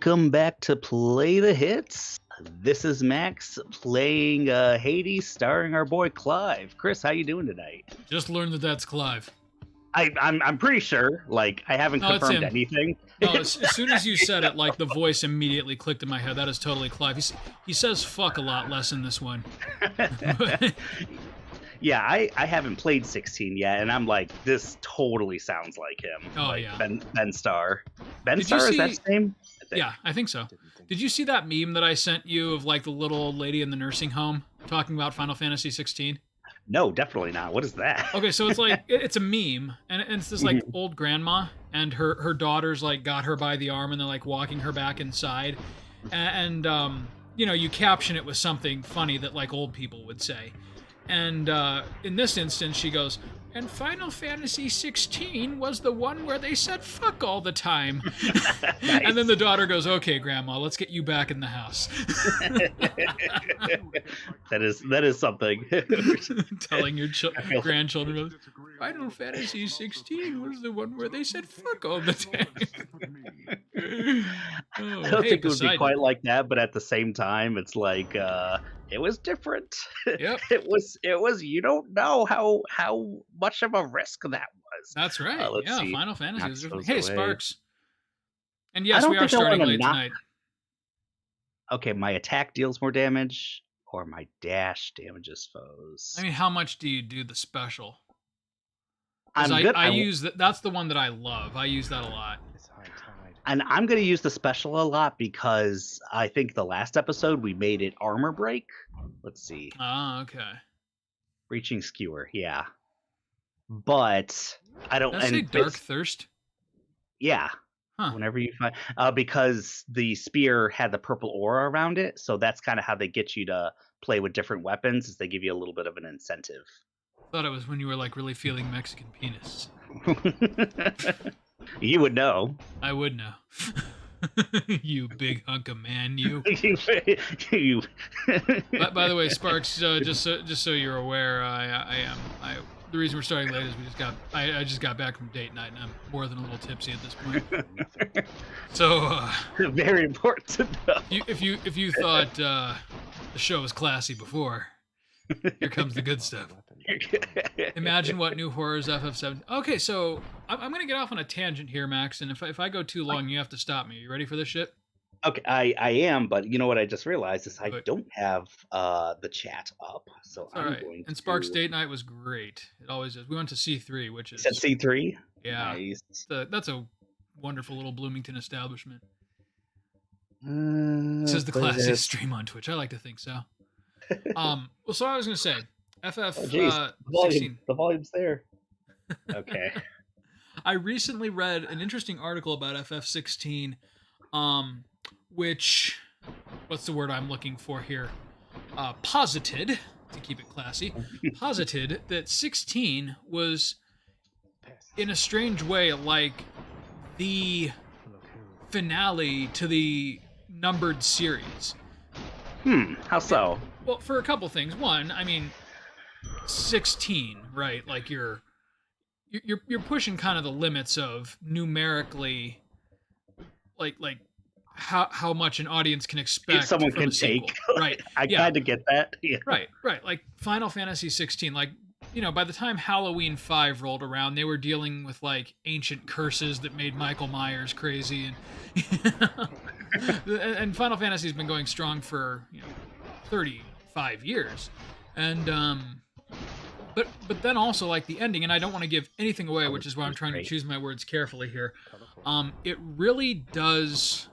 Welcome back to Play the Hits. This is Max playing Hades, starring our boy Clive. Chris, how you doing tonight? Just learned that that's Clive. I'm pretty sure. Like, I haven't No, it's confirmed him. anything. No, as soon as you said it, like the voice immediately clicked in my head. That is totally Clive. He says fuck a lot less in this one. Yeah, I haven't played 16 yet, and I'm like, this totally sounds like him. Oh, like yeah. Ben Starr. Ben Did you Starr, is see- that his name? Yeah, I think so. Did you see that meme that I sent you of like the little old lady in the nursing home talking about Final Fantasy 16? No, definitely not. What is that? Okay, so it's like it's a meme, and it's this like old grandma, and her daughters like got her by the arm, and they're like walking her back inside, and you know, you caption it with something funny that like old people would say, and in this instance she goes, and Final Fantasy 16 was the one where they said fuck all the time. Nice. And then the daughter goes, okay, Grandma, let's get you back in the house. That is something. Telling your grandchildren, Final Fantasy 16 was the one where they said fuck all the time. Oh, I don't hey, think it would be Poseidon. quite like that, but at the same time, it's like it was different. Yep. It was. You don't know how much of a risk that was. That's right. Let's Yeah, see. Final Fantasy Knock was different. those Hey, away. Sparks. And I yes, don't we are think I starting wanna late knock- tonight. Okay, my attack deals more damage, or my dash damages foes. I mean, how much do you do the special? 'Cause I'm good. I use that. That's the one that I love. I use that a lot. And I'm going to use the special a lot because I think the last episode we made it armor break. Let's see. Ah, okay. Breaching skewer, yeah. But I don't. Did I say Dark Thirst? Yeah. Huh. Whenever you find, because the spear had the purple aura around it, so that's kind of how they get you to play with different weapons. Is they give you a little bit of an incentive. Thought it was when you were like really feeling Mexican penis. You would know. I would know. You big hunk of man, you. You. By the way, Sparks, just so you're aware, the reason we're starting late is I just got back from date night, and I'm more than a little tipsy at this point. So Very important to know. if you thought the show was classy before, here comes the good stuff. Imagine what new horrors FF7. Okay, so I'm gonna get off on a tangent here, Max, and if I go too long, you have to stop me. You ready for this shit? Okay, I am, but you know what I just realized is I What? don't have the chat up, so It's all I'm right. going And Sparks to... date night was great. It always is. We went to C3, which You is said C3? yeah, Nice. that's a wonderful little Bloomington establishment. This This is the classiest stream on Twitch. I like to think so. Well, so I was gonna say, FF Oh, jeez. The 16. the volume's there. Okay. I recently read an interesting article about FF16, which, what's the word I'm looking for here? Posited, to keep it classy, posited that 16 was, in a strange way, like the finale to the numbered series. How so? Well, for a couple things. One, I mean, 16, right? Like you're pushing kind of the limits of numerically, like how much an audience can expect. If someone from can a sequel. take. Right? I Yeah. kind of get that. Yeah. Right. Like Final Fantasy 16, like, you know, by the time Halloween 5 rolled around, they were dealing with like ancient curses that made Michael Myers crazy, and Final Fantasy's been going strong for 35 years, and but then also like the ending, and I don't want to give anything away, which is why I'm trying to choose my words carefully here. It really does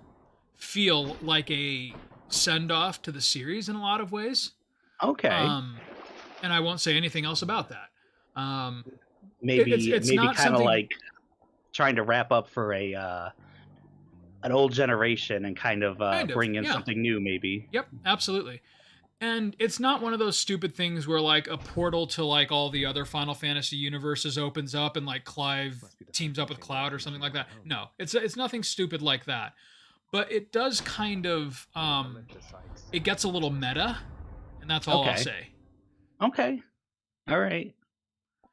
feel like a send off to the series in a lot of ways. Okay. And I won't say anything else about that. Maybe it's maybe not kind of something- like trying to wrap up for an old generation and kind of bring in yeah. something new, maybe. Yep, absolutely. And it's not one of those stupid things where like a portal to like all the other Final Fantasy universes opens up and like Clive teams up with Cloud or something like that. No, it's nothing stupid like that. But it does kind of it gets a little meta, and that's all I'll Okay. say. Okay. All right.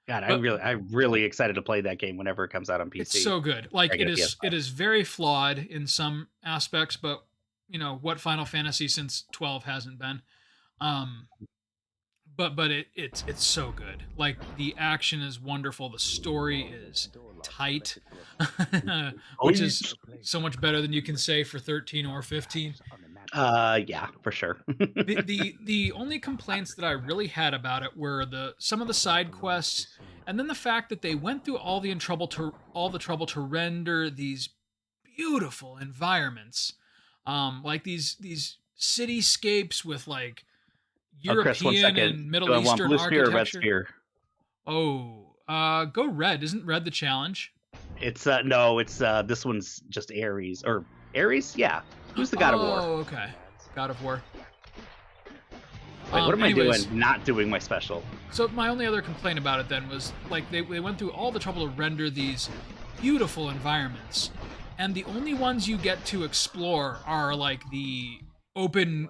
God, But I'm really excited to play that game whenever it comes out on it's PC. so good. Like I get a it PS5. is very flawed in some aspects, but what Final Fantasy since 12 hasn't been. Um, but it's so good. Like the action is wonderful, the story is tight, Oh, which is so much better than you can say for 13 or 15. yeah, for sure. The only complaints that I really had about it were the some of the side quests, and then the fact that they went through all the trouble to render these beautiful environments, like these cityscapes with like Oh, Chris, one European second. and Do Middle I want Eastern blue spear or red architecture. spear? Oh, go red. Isn't red the challenge? It's no, it's this one's just Ares or Ares. Yeah, who's the god of war? Oh, okay. God of War. Wait, what am Anyways, I doing? Not doing my special. So my only other complaint about it then was like they went through all the trouble to render these beautiful environments, and the only ones you get to explore are like the open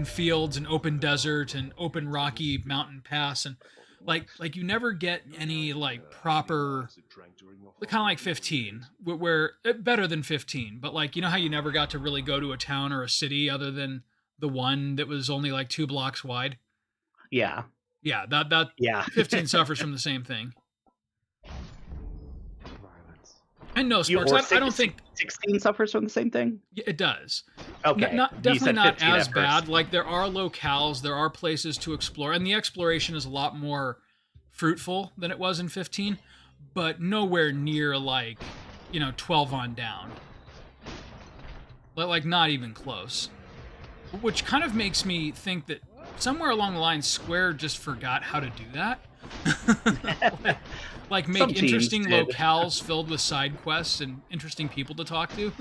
fields and open desert and open rocky mountain pass, and like you never get any like proper, kind of like 15 where better than 15, but like how you never got to really go to a town or a city other than the one that was only like 2 blocks wide. Yeah, Yeah, that yeah. 15 suffers from the same thing. And no, You Sparks, or I don't think 16 suffers from the same thing. it does. Okay, Not you definitely said not 15 as at bad. first. Like there are locales, there are places to explore, and the exploration is a lot more fruitful than it was in 15, but nowhere near like 12 on down. Like not even close. Which kind of makes me think that somewhere along the line, Square just forgot how to do that. like make Some teams interesting did. locales filled with side quests and interesting people to talk to.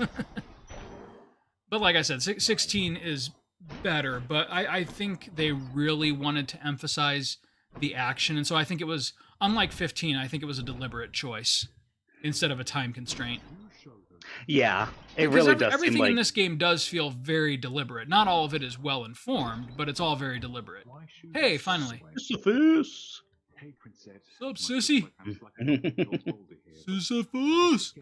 But like I said, 16 is better, but I think they really wanted to emphasize the action, and so I think it was, unlike 15, I think it was a deliberate choice instead of a time constraint. Yeah, it Because really does everything seem like in this game does feel very deliberate. Not all of it is well informed, but it's all very deliberate. Hey, finally. Sisyphus. Sup, sissy? Sisyphus!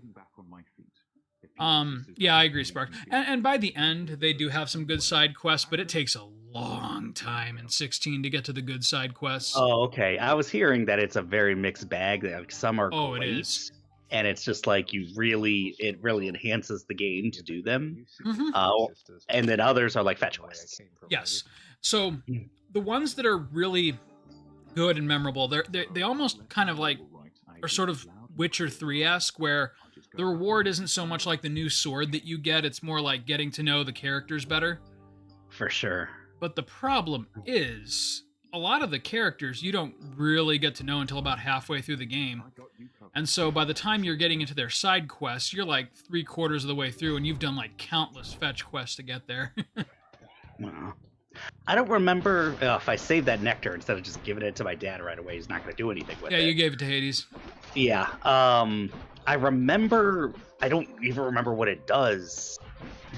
Yeah, I agree, Spark. And by the end, they do have some good side quests, but it takes a long time in 16 to get to the good side quests. Oh, okay. I was hearing that it's a very mixed bag. That like, some are Oh, it great, is. and it's just like it really enhances the game to do them. Mhm. And then others are like fetch quests. Yes. So the ones that are really good and memorable, they almost kind of like are sort of Witcher 3-esque, where the reward isn't so much like the new sword that you get, it's more like getting to know the characters better. For sure. But the problem is, a lot of the characters you don't really get to know until about halfway through the game. And so by the time you're getting into their side quests, you're like 3/4 of the way through and you've done like countless fetch quests to get there. Wow. I don't remember if I saved that nectar instead of just giving it to my dad right away. He's not going to do anything with Yeah, it. you gave it to Hades. Yeah. I remember. I don't even remember what it does,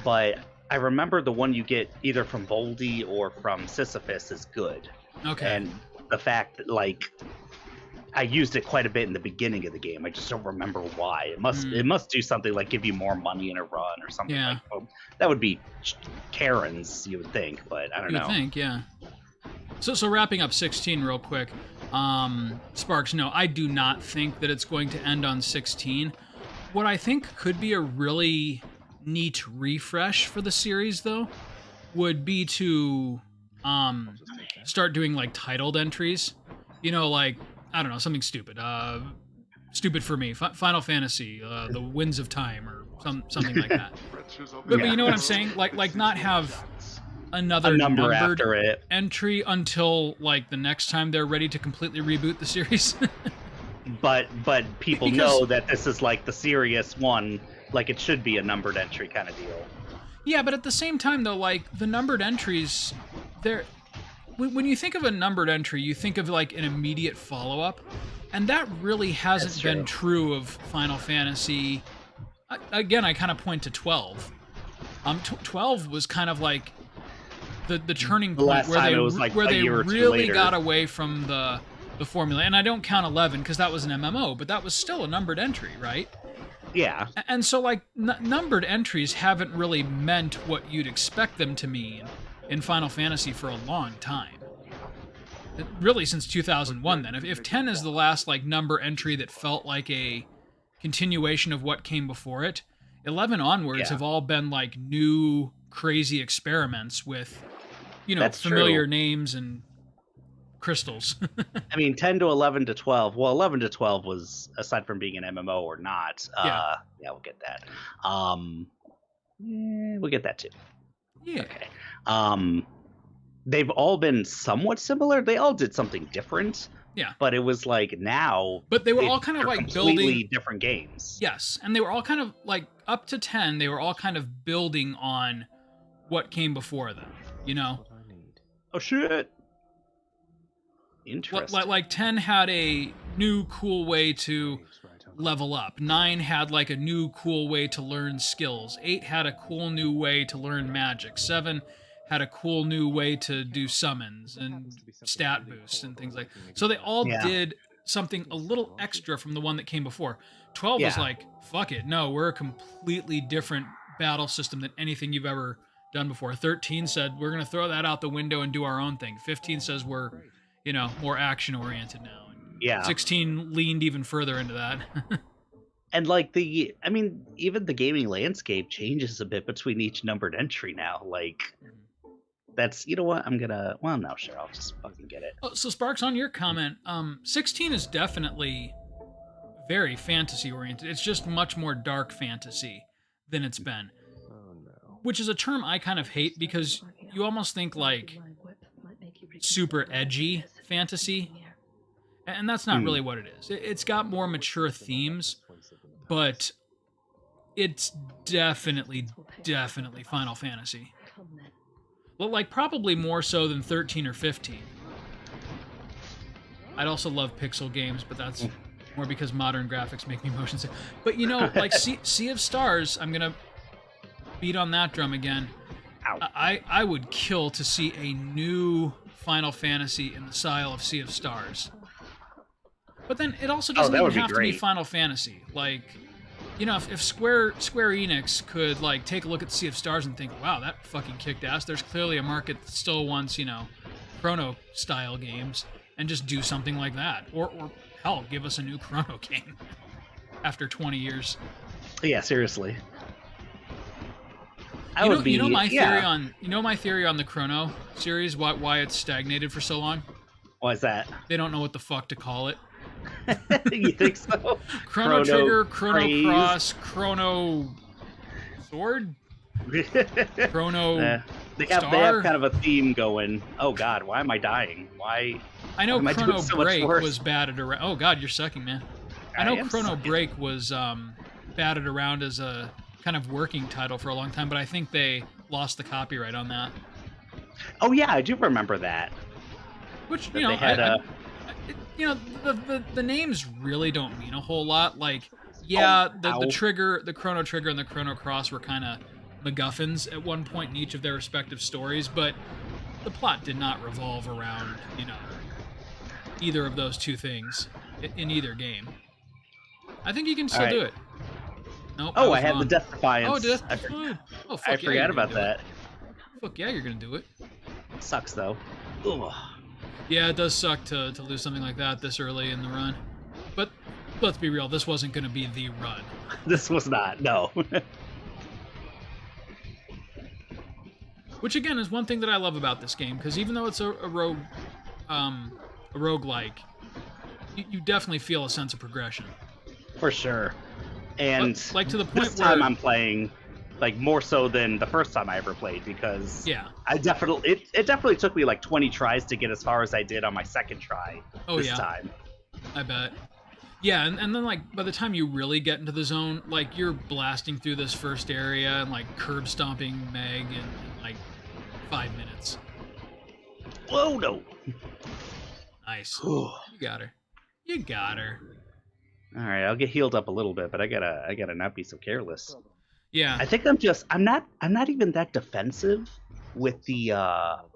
but I remember the one you get either from Voldy or from Sisyphus is good. Okay. And the fact that like I used it quite a bit in the beginning of the game. I just don't remember why. It must do something like give you more money in a run or something. Yeah. Like that would be Karen's, you would think, but I don't You know. would think, yeah. So wrapping up 16 real quick. Sparks, no, I do not think that it's going to end on 16. What I think could be a really neat refresh for the series, though, would be to start doing like titled entries. Like, I don't know, something stupid. Stupid for me. Final Fantasy, The Winds of Time, or something like that. But you know what I'm saying? Like not have another A number numbered after it. entry until like the next time they're ready to completely reboot the series. But people Because- know that this is like the serious one, like it should be a numbered entry kind of deal. Yeah, but at the same time though, like the numbered entries, they're when you think of a numbered entry, you think of like an immediate follow-up, and that really hasn't That's been true of Final Fantasy. Again, I kind of point to 12. 12 was kind of like the turning The point last where time they it was like where a they year or two really later. got away from the formula. And I don't count 11 because that was an MMO, but that was still a numbered entry, right? Yeah. And so, like, numbered entries haven't really meant what you'd expect them to mean in Final Fantasy for a long time. Really, since 2001, then. If 10 is the last, like, number entry that felt like a continuation of what came before it, 11 onwards have all been, like, new, crazy experiments with, you know, That's familiar true. names and crystals. I mean, 10 to 11 to 12. Well, 11 to 12 was, aside from being an MMO or not. Yeah. Yeah, we'll get that. We'll get that too. Yeah. Okay. They've all been somewhat similar. They all did something different. Yeah. But it was like now. But they were all kind of like completely building different games. Yes, and they were all kind of like up to 10. They were all kind of building on what came before them. You know. Oh shit. Interesting. Like 10 had a new cool way to level up. 9 had like a new cool way to learn skills. 8 had a cool new way to learn magic. 7 had a cool new way to do summons and stat boosts and things like. So they all did something a little extra from the one that came before. 12 was like, fuck it. No, we're a completely different battle system than anything you've ever done before. 13 said we're going to throw that out the window and do our own thing. 15 says we're, you know, more action oriented now. Yeah. 16 leaned even further into that. And like I mean, even the gaming landscape changes a bit between each numbered entry now. Like, that's, you know what, no, sure, I'll just fucking get it. Oh, so Sparks, on your comment, 16 is definitely very fantasy oriented. It's just much more dark fantasy than it's been. Which is a term I kind of hate because you almost think like super edgy fantasy. And that's not really what it is. It's got more mature themes, but it's definitely Final Fantasy. Well, like, probably more so than 13 or 15. I'd also love pixel games, but that's more because modern graphics make me motion sick. But, you know, like, Sea of Stars, I'm going to beat on that drum again. I would kill to see a new Final Fantasy in the style of Sea of Stars. But then it also doesn't even have to be Final Fantasy. Like, you know, if Square Enix could, like, take a look at Sea of Stars and think, wow, that fucking kicked ass, there's clearly a market that still wants, you know, Chrono-style games, and just do something like that. Or hell, give us a new Chrono game after 20 years. Yeah, seriously. You know my theory on the Chrono series, why it's stagnated for so long? Why is that? They don't know what the fuck to call it. You think so? Chrono Trigger, Chrono Cross, Chrono Sword, Chrono they have kind of a theme going. Oh God, why am I dying? Why? I know Chrono Break was batted around. Oh God, you're sucking, man. I know Chrono Break was batted around as a kind of working title for a long time, but I think they lost the copyright on that. Oh yeah, I do remember that. Which, you know, you know, the names really don't mean a whole lot. Like, yeah, the Chrono Trigger and the Chrono Cross were kind of MacGuffins at one point in each of their respective stories, but the plot did not revolve around, you know, either of those two things in either game. I think you can still do it. Nope, I had the Death Defiance. Oh, Death Defiance. Oh, fuck, I forgot about that. Fuck yeah, you're gonna do it. Sucks though. Ugh. Yeah, it does suck to lose something like that this early in the run. But let's be real, this wasn't going to be the run. This was not, no. Which, again, is one thing that I love about this game, because even though it's a roguelike, you definitely feel a sense of progression. For sure. And but, like, to the point this time I'm playing, like, more so than the first time I ever played, because it definitely took me like 20 tries to get as far as I did on my second try this time. I bet. Yeah, and then, like, by the time you really get into the zone, like, you're blasting through this first area and, like, curb stomping Meg in like 5 minutes. Whoa, no. Nice. You got her. You got her. All right, I'll get healed up a little bit, but I gotta not be so careless. Yeah. I think I'm not even that defensive with the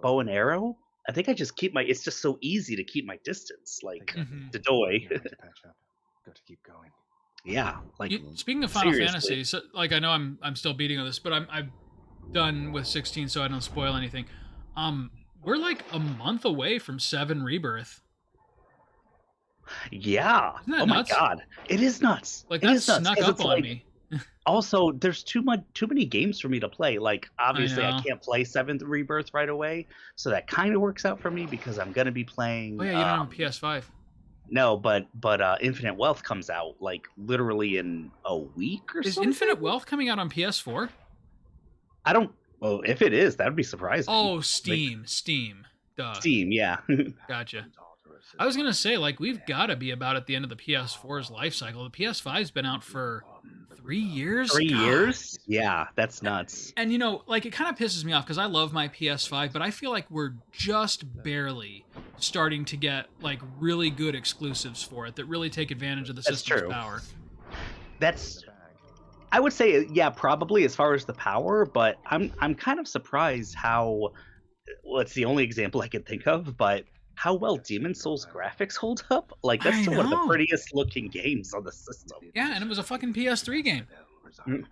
bow and arrow. I think I just keep my. It's just so easy to keep my distance, like Mhm. the doy. Got to keep going. Yeah, like Speaking of Final seriously. Fantasy, so, like I know I'm still beating on this, but I'm done with 16, so I don't spoil anything. We're like a month away from 7 Rebirth. Yeah. Isn't that Oh nuts? my god, it is nuts. Like It that is nuts, snuck 'cause up it's on like, me. also, there's too many games for me to play. Like, obviously, I know. can't play Seventh Rebirth right away, so that kind of works out for me because I'm gonna be playing. Oh yeah, you don't have a PS5. No, but Infinite Wealth comes out like literally in a week or Is something. Infinite Wealth coming out on PS4? I don't. Well, if it is, that'd be surprising. Oh, Steam. Duh. Steam, yeah. Gotcha. I was gonna say, like, we've got to be about at the end of the PS4's life cycle. The PS5's been out for 3 years. 3 God. years? Yeah, that's nuts. And you know, like, it kind of pisses me off because I love my PS5, but I feel like we're just barely starting to get like really good exclusives for it that really take advantage of the That's system's true. power. That's. I would say, yeah, probably as far as the power, but I'm kind of surprised how. Well, it's the only example I can think of, but how well Demon Souls graphics hold up. Like, that's I still one of the know. prettiest looking games on the system. Yeah, and it was a fucking PS3 game. And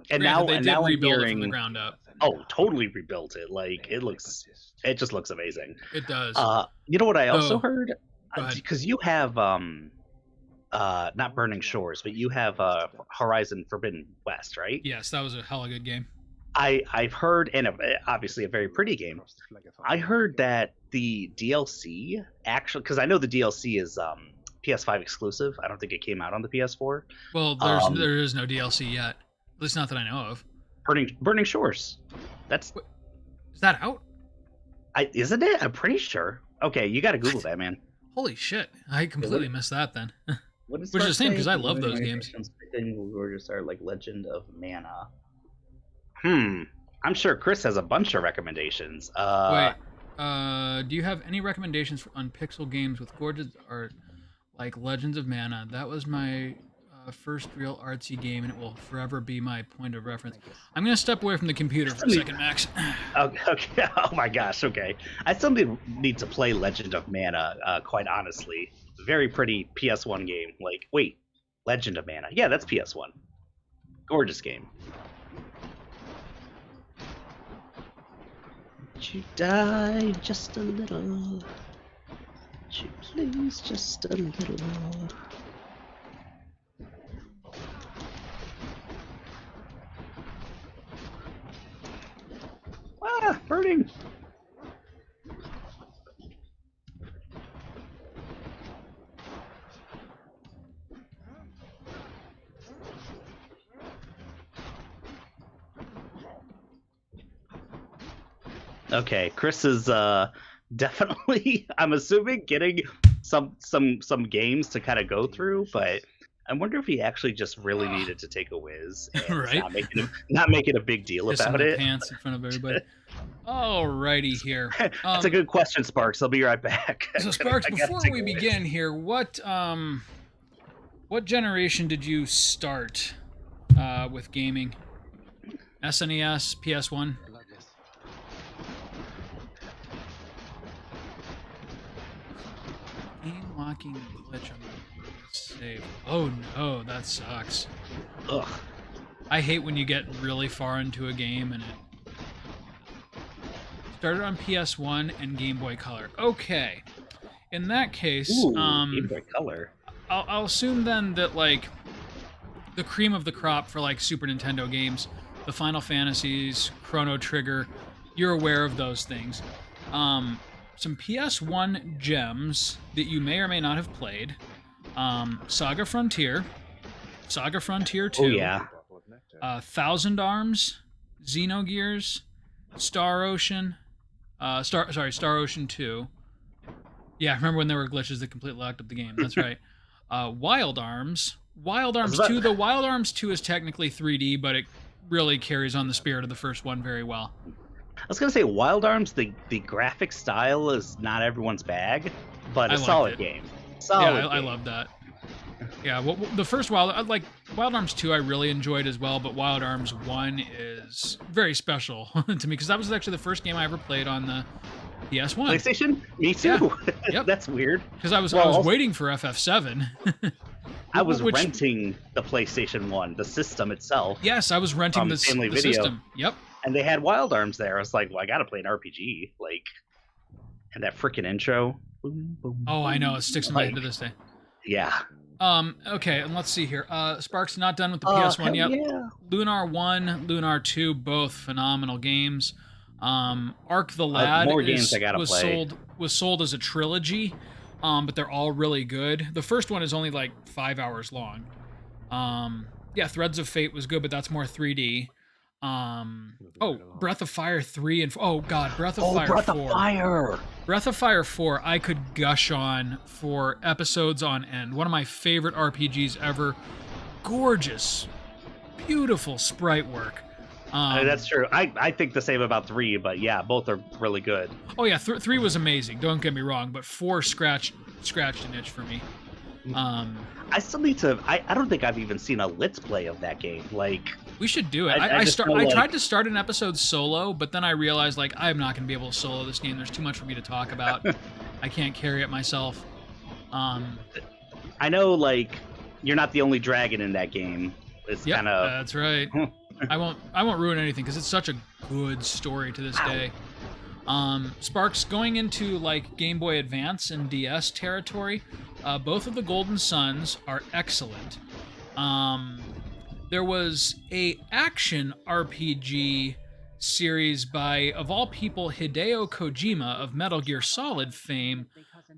Granted, now, they and did now I'm rebuild it from the hearing, ground up. oh, totally rebuilt it. Like, it just looks amazing. It does. You know what I also Oh, heard? go ahead. Because you have not Burning Shores, but you have Horizon Forbidden West, right? Yes, that was a hella good game. I've heard, and obviously a very pretty game. I heard that the DLC actually, because I know the DLC is PS5 exclusive. I don't think it came out on the PS4. Well, there is no DLC yet. At least not that I know of. Burning Shores. That's Is that out? isn't it? I'm pretty sure. Okay, you got to Google that, man. Holy shit! I completely missed that then. What is Which is a shame, 'cause I love Burning those games. Shores? We're just like Legend of Mana. I'm sure Chris has a bunch of recommendations. Wait, do you have any recommendations on pixel games with gorgeous art like Legends of Mana? That was my first real artsy game, and it will forever be my point of reference. I'm gonna step away from the computer for a second, Max. Okay. Oh my gosh. Okay. I still need to play Legend of Mana. Quite honestly, very pretty PS1 game. Like, wait, Legend of Mana. Yeah, that's PS1. Gorgeous game. Would you die just a little? Would you please just a little? Ah, burning! Okay, Chris is definitely, I'm assuming, getting some games to kind of go through, but I wonder if he actually just really needed to take a whiz and Right? not making a big deal Pissing about my it. pants in front of everybody. Alrighty here. That's a good question, Sparks. I'll be right back. So Sparks, I gotta before take we a whiz. begin here, what generation did you start with gaming? SNES, PS1? Game walking glitch on the save. Oh no, that sucks. Ugh. I hate when you get really far into a game and it started on PS1 and Game Boy Color. Okay. In that case, Ooh, Game Boy Color. I'll assume then that like the cream of the crop for like Super Nintendo games, the Final Fantasies, Chrono Trigger, you're aware of those things. Some PS1 gems that you may or may not have played. Saga Frontier, Saga Frontier 2, Oh yeah. Thousand Arms, Xenogears, Star Ocean, Star Ocean 2. Yeah, I remember when there were glitches that completely locked up the game. That's right. Wild Arms 2. The Wild Arms 2 is technically 3D, but it really carries on the spirit of the first one very well. I was gonna say Wild Arms. The graphic style is not everyone's bag, but I a liked solid it. game. Yeah, Solid. I game. love that. Yeah, well, the first Wild Arms 2 I really enjoyed as well, but Wild Arms 1 is very special to me because that was actually the first game I ever played on the PS1. PlayStation? Me too. Yeah. Yep. That's weird. Because I was waiting for FF7. I was renting the PlayStation 1, the system itself. Yes, I was renting the system. Yep. And they had Wild Arms there. I was like, well, I gotta play an RPG. Like, and that freaking intro. Boom, boom, oh, I know. It sticks in my head to this day. Yeah. Okay, and let's see here. Spark's not done with the PS1 yet. Yeah. Lunar 1, Lunar 2, both phenomenal games. Arc the Lad more games I gotta play. was sold as a trilogy, but they're all really good. The first one is only like 5 hours long. Yeah, Threads of Fate was good, but that's more 3D. Breath of Fire 3 and Breath of Fire 4. Breath of Fire. Breath of Fire 4 I could gush on for episodes on end. One of my favorite RPGs ever. Gorgeous, beautiful sprite work. That's true. I think the same about 3, but yeah, both are really good. Oh yeah, 3 was amazing. Don't get me wrong, but 4 scratched an itch for me. I still need to. I don't think I've even seen a Let's Play of that game. Like, we should do it. I tried to start an episode solo, but then I realized like I'm not going to be able to solo this game. There's too much for me to talk about. I can't carry it myself. I know, like, you're not the only dragon in that game. It's kind of. That's right. I won't ruin anything because it's such a good story to this day. Sparks, going into like Game Boy Advance and DS territory, both of the Golden Suns are excellent. There was a action RPG series by, of all people, Hideo Kojima of Metal Gear Solid fame.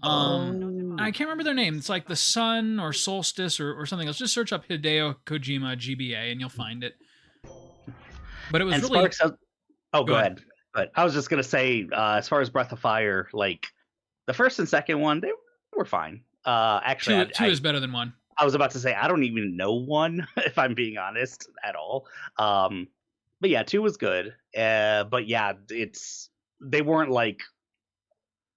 I can't remember their name. It's like the Sun or Solstice or something else. Just search up Hideo Kojima GBA and you'll find it. But it was really... Sparks, go ahead. But I was just going to say, as far as Breath of Fire, like, the first and second one, they were fine. Actually, two is better than 1. I was about to say, I don't even know 1, if I'm being honest, at all. But yeah, 2 was good. But yeah, they weren't, like,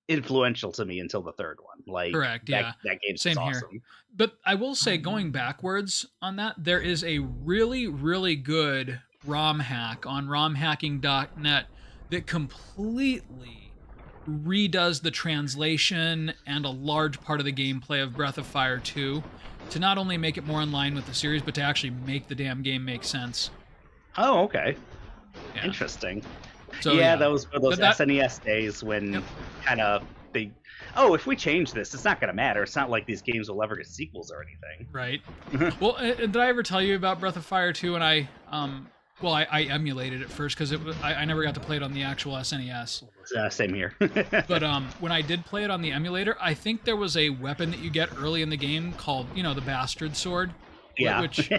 influential to me until the third one. Like, correct, yeah. That game's Same awesome. Here. But I will say, going backwards on that, there is a really, really good ROM hack on romhacking.net that completely redoes the translation and a large part of the gameplay of Breath of Fire 2 to not only make it more in line with the series, but to actually make the damn game make sense. Oh, okay. Yeah. Interesting. So, yeah, those were those SNES days when kind of they... Oh, if we change this, it's not going to matter. It's not like these games will ever get sequels or anything. Right. Well, did I ever tell you about Breath of Fire 2 when I emulated it first because I never got to play it on the actual SNES. Same here. But when I did play it on the emulator, I think there was a weapon that you get early in the game called, the Bastard Sword. Yeah. Which,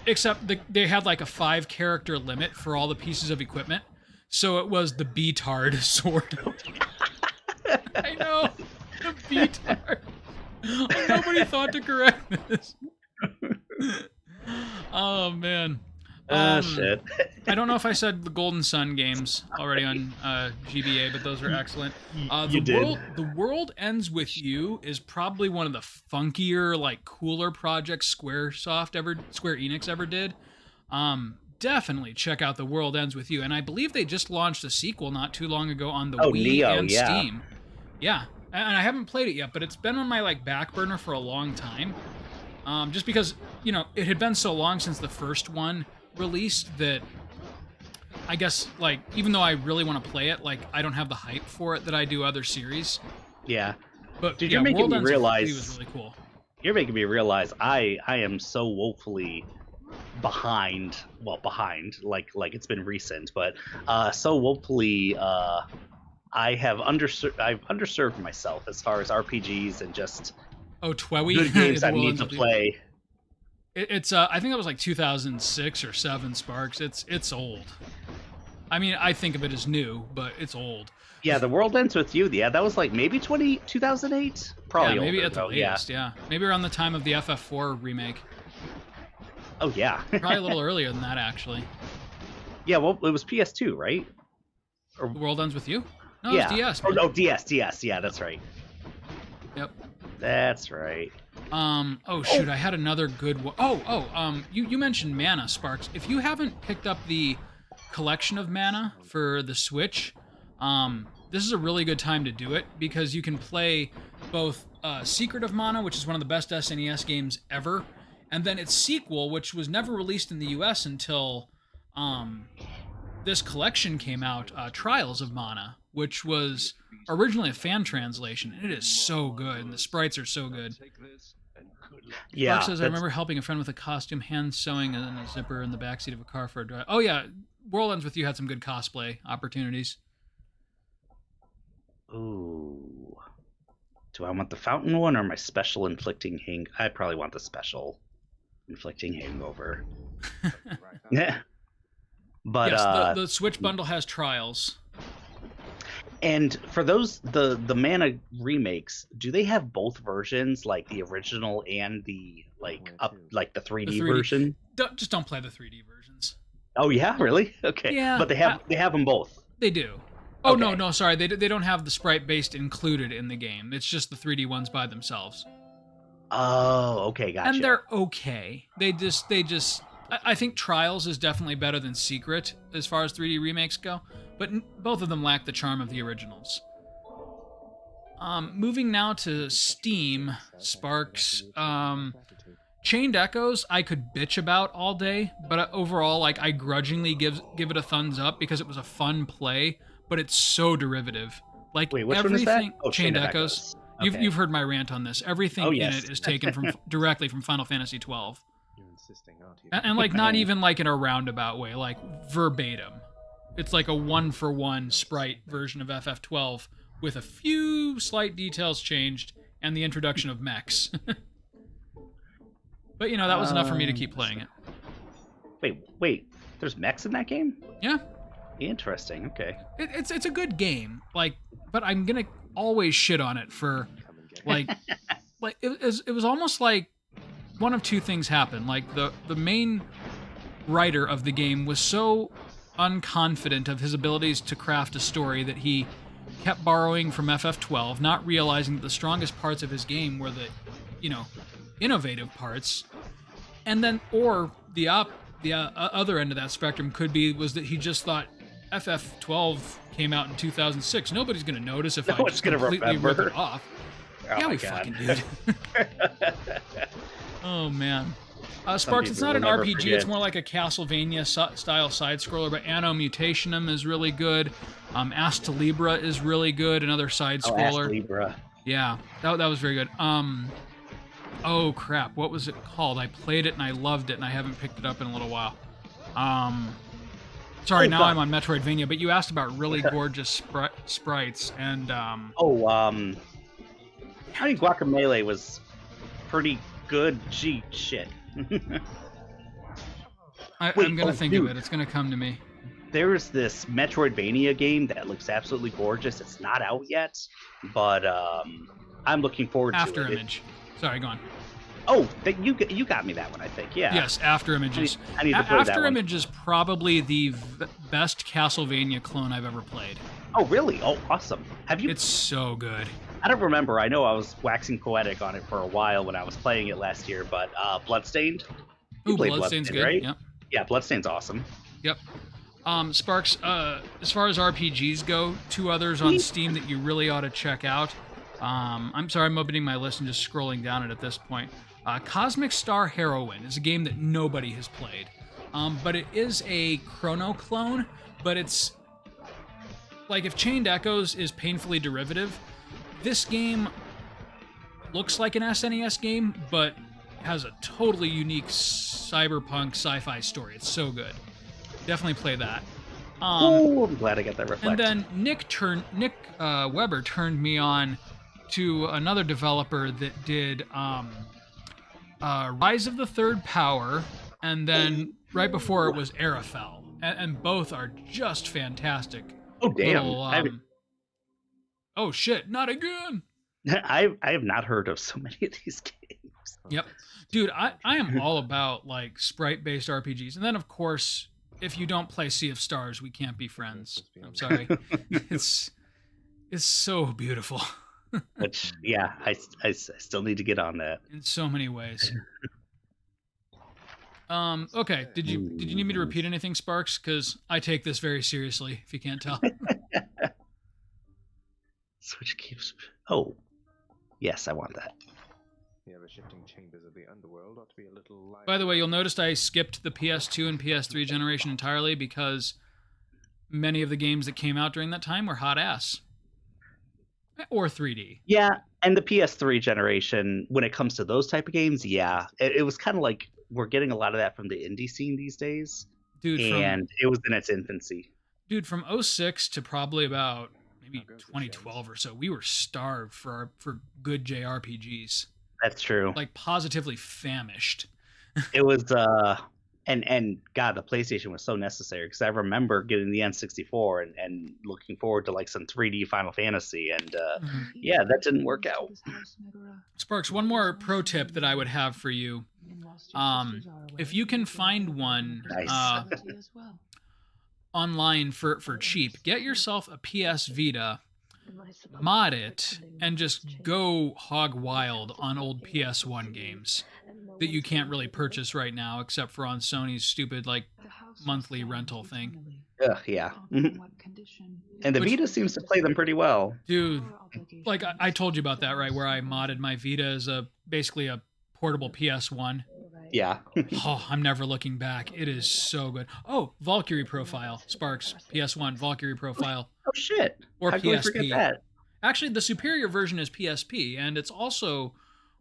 except they had like a 5-character limit for all the pieces of equipment. So it was the B-Tard sword. I know. The B-Tard. Nobody thought to correct this. Oh, man. Shit. I don't know if I said the Golden Sun games already on GBA, but those are excellent. The World Ends With You is probably one of the funkier, like, cooler projects Square Enix ever did. Definitely check out The World Ends With You. And I believe they just launched a sequel not too long ago on the Wii Neo, and Steam. Yeah. And I haven't played it yet, but it's been on my back burner for a long time. Just because, it had been so long since the first one released that I guess, even though I really want to play it, I don't have the hype for it that I do other series. Yeah. But dude, you're making me realize... It was really cool. You're making me realize I am so woefully behind, like it's been recent, but so woefully I've underserved myself as far as RPGs and just good games I need to play. It's I think that was 2006 or 7, Sparks. It's old. I mean, I think of it as new, but it's old. Yeah, The World Ends With You. Yeah, that was maybe 2008? Probably yeah, maybe older, at the latest, yeah. Maybe around the time of the FF4 remake. Oh, yeah. Probably a little earlier than that, actually. Yeah, well, it was PS2, right? Or The World Ends With You? No, yeah. it was DS. Oh, DS. Yeah, that's right. Yep. That's right. Oh shoot, I had another good one. You mentioned mana, Sparks. If you haven't picked up the collection of mana for the Switch, this is a really good time to do it because you can play both Secret of Mana, which is one of the best SNES games ever, and then its sequel, which was never released in the US until this collection came out, Trials of Mana, which was originally a fan translation, and it is so good, and the sprites are so good. Yeah. Spark says, I remember helping a friend with a costume, hand sewing and a zipper in the backseat of a car for a drive. Oh yeah, World Ends With You had some good cosplay opportunities. Ooh. Do I want the fountain one or my special inflicting I probably want the special inflicting hangover. Yeah. But yes, the Switch bundle has Trials. And for those the Mana remakes, do they have both versions, like the original and the the 3D version? Just don't play the 3D versions. Oh yeah, really? Okay. Yeah, but they have them both. They do. Oh Okay. no, sorry, they don't have the sprite based included in the game. It's just the 3D ones by themselves. Oh, okay, gotcha. And they're okay. They just. I think Trials is definitely better than Secret as far as 3D remakes go, but both of them lack the charm of the originals. Moving now to Steam, Sparks. Chained Echoes, I could bitch about all day, but overall, I grudgingly give it a thumbs up because it was a fun play, but it's so derivative. Wait, which one is that? Oh, Chained Echoes. Okay. You've heard my rant on this. Everything in it is taken from directly from Final Fantasy 12. And not even in a roundabout way, verbatim. It's like a 1-for-1 sprite version of FF12 with a few slight details changed and the introduction of mechs. But that was enough for me to keep playing it. Wait, there's mechs in that game? Yeah. Interesting. Okay. It's a good game, but I'm gonna always shit on it for it was almost like one of two things happened. The main writer of the game was so unconfident of his abilities to craft a story that he kept borrowing from FF12, not realizing that the strongest parts of his game were the, innovative parts. And then, or the other end of that spectrum was that he just thought FF12 came out in 2006. Nobody's going to notice if I just completely rip it off. Oh yeah, my we God. fucking did. Oh, man. Sparks, it's not an RPG. forget. It's more like a Castlevania style side scroller, but Anno Mutationum is really good. Asta Libra is really good, another side scroller. Asta Libra. Yeah, that was very good. Oh crap, what was it called? I played it and I loved it, and I haven't picked it up in a little while. Sorry, now I'm on Metroidvania, but you asked about really gorgeous sprites, and I think Guacamelee was pretty good. Gee, shit. I'm gonna think of it. It's gonna come to me. There's this Metroidvania game that looks absolutely gorgeous. It's not out yet, but I'm looking forward to it. After Image. Sorry, go on. Oh, you got me that one, I think. Yeah. Yes, After Images. I need to play that After one. Image is probably the best Castlevania clone I've ever played. Oh, really? Oh, awesome. Have you? It's so good. I don't remember. I know I was waxing poetic on it for a while when I was playing it last year, but Bloodstained. Ooh, Bloodstained's good. Right? Yep. Yeah, Bloodstained's awesome. Yep. Sparks, as far as RPGs go, two others on Steam that you really ought to check out. I'm sorry, I'm opening my list and just scrolling down it at this point. Cosmic Star Heroine is a game that nobody has played. But it is a Chrono clone, but it's like if Chained Echoes is painfully derivative, this game looks like an SNES game, but has a totally unique cyberpunk sci-fi story. It's so good. Definitely play that. I'm glad I got that reflect. And then Nick Weber turned me on to another developer that did Rise of the Third Power, and then right before it was Arafel, and both are just fantastic. Oh damn! Oh shit! Not again. I have not heard of so many of these games. Yep, dude, I am all about like sprite-based RPGs, and then of course, if you don't play Sea of Stars, we can't be friends. I'm sorry. It's so beautiful. Which, yeah, I still need to get on that. In so many ways. Okay. Did you need me to repeat anything, Sparks? Because I take this very seriously, if you can't tell. Switch keeps. Oh, yes, I want that. The ever-shifting chambers of the underworld ought to be a little. By the way, you'll notice I skipped the PS2 and PS3 generation entirely because many of the games that came out during that time were hot ass. Or 3D. Yeah, and the PS3 generation, when it comes to those type of games, yeah, it was kind of like we're getting a lot of that from the indie scene these days. Dude, and it was in its infancy. Dude, from 06 to probably about maybe 2012 or so, we were starved for good JRPGs. That's true. Like positively famished. It was and God, the PlayStation was so necessary because I remember getting the N64 and looking forward to like some 3D Final Fantasy, and yeah, that didn't work out. Sparks, one more pro tip that I would have for you. If you can find one online for cheap, get yourself a PS Vita, mod it, and just go hog wild on old PS1 games that you can't really purchase right now except for on Sony's stupid like monthly rental thing. Yeah. And the Vita seems to play them pretty well. Dude, like I told you about that, right? Where I modded my Vita as basically a portable PS1. Yeah. Oh, I'm never looking back. It is so good. Oh, Valkyrie Profile, Sparks, PS1, Valkyrie Profile. Oh, shit. Or How PSP. can we forget that? Actually, the superior version is PSP, and it's also,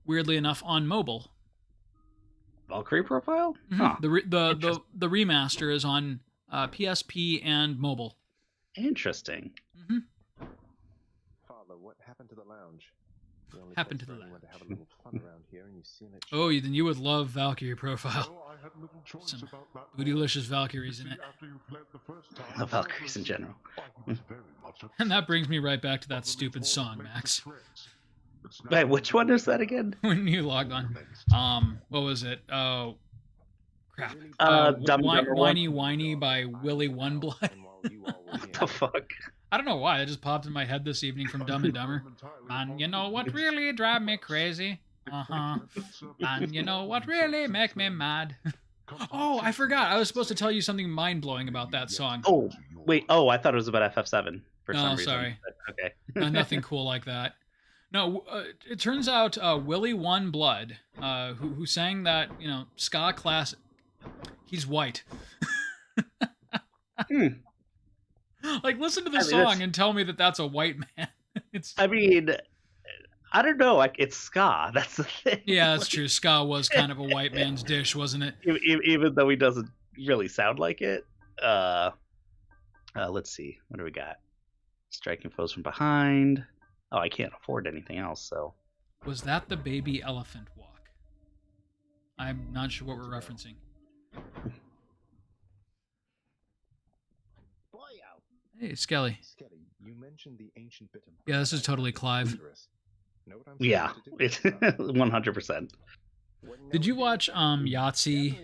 weirdly enough, on mobile. Valkyrie Profile? Mm-hmm. Huh. The remaster is on PSP and mobile. Interesting. Mm-hmm. Father, what happened to the lounge? Happened to the lounge. To have a little fun around here and you've seen it. Oh, then you would love Valkyrie Profile. Some bootylicious Valkyries in it. The Valkyries in general. And that brings me right back to that stupid song, Max. Wait, which one is that again? When you logged on. What was it? Oh, crap. Whiney by Willy One Blood. What the fuck? I don't know why. It just popped in my head this evening from Dumb and Dumber. And you know what really drive me crazy? And you know what really make me mad? Oh, I forgot. I was supposed to tell you something mind-blowing about that song. Oh, wait. Oh, I thought it was about FF7 for some reason. Sorry. But, okay. Nothing cool like that. No, it turns out Willy One Blood, who sang that, ska classic, he's white. Like, listen to the song and tell me that that's a white man. I mean, I don't know. Like, it's ska. That's the thing. Yeah, that's true. Ska was kind of a white man's dish, wasn't it? Even though he doesn't really sound like it. Let's see. What do we got? Striking foes from behind. Oh, I can't afford anything else, so. Was that the baby elephant walk? I'm not sure what we're referencing. Hey, Skelly. You mentioned the ancient bit of. Yeah, this is totally Clive. Yeah, it's 100%. Did you watch Yahtzee's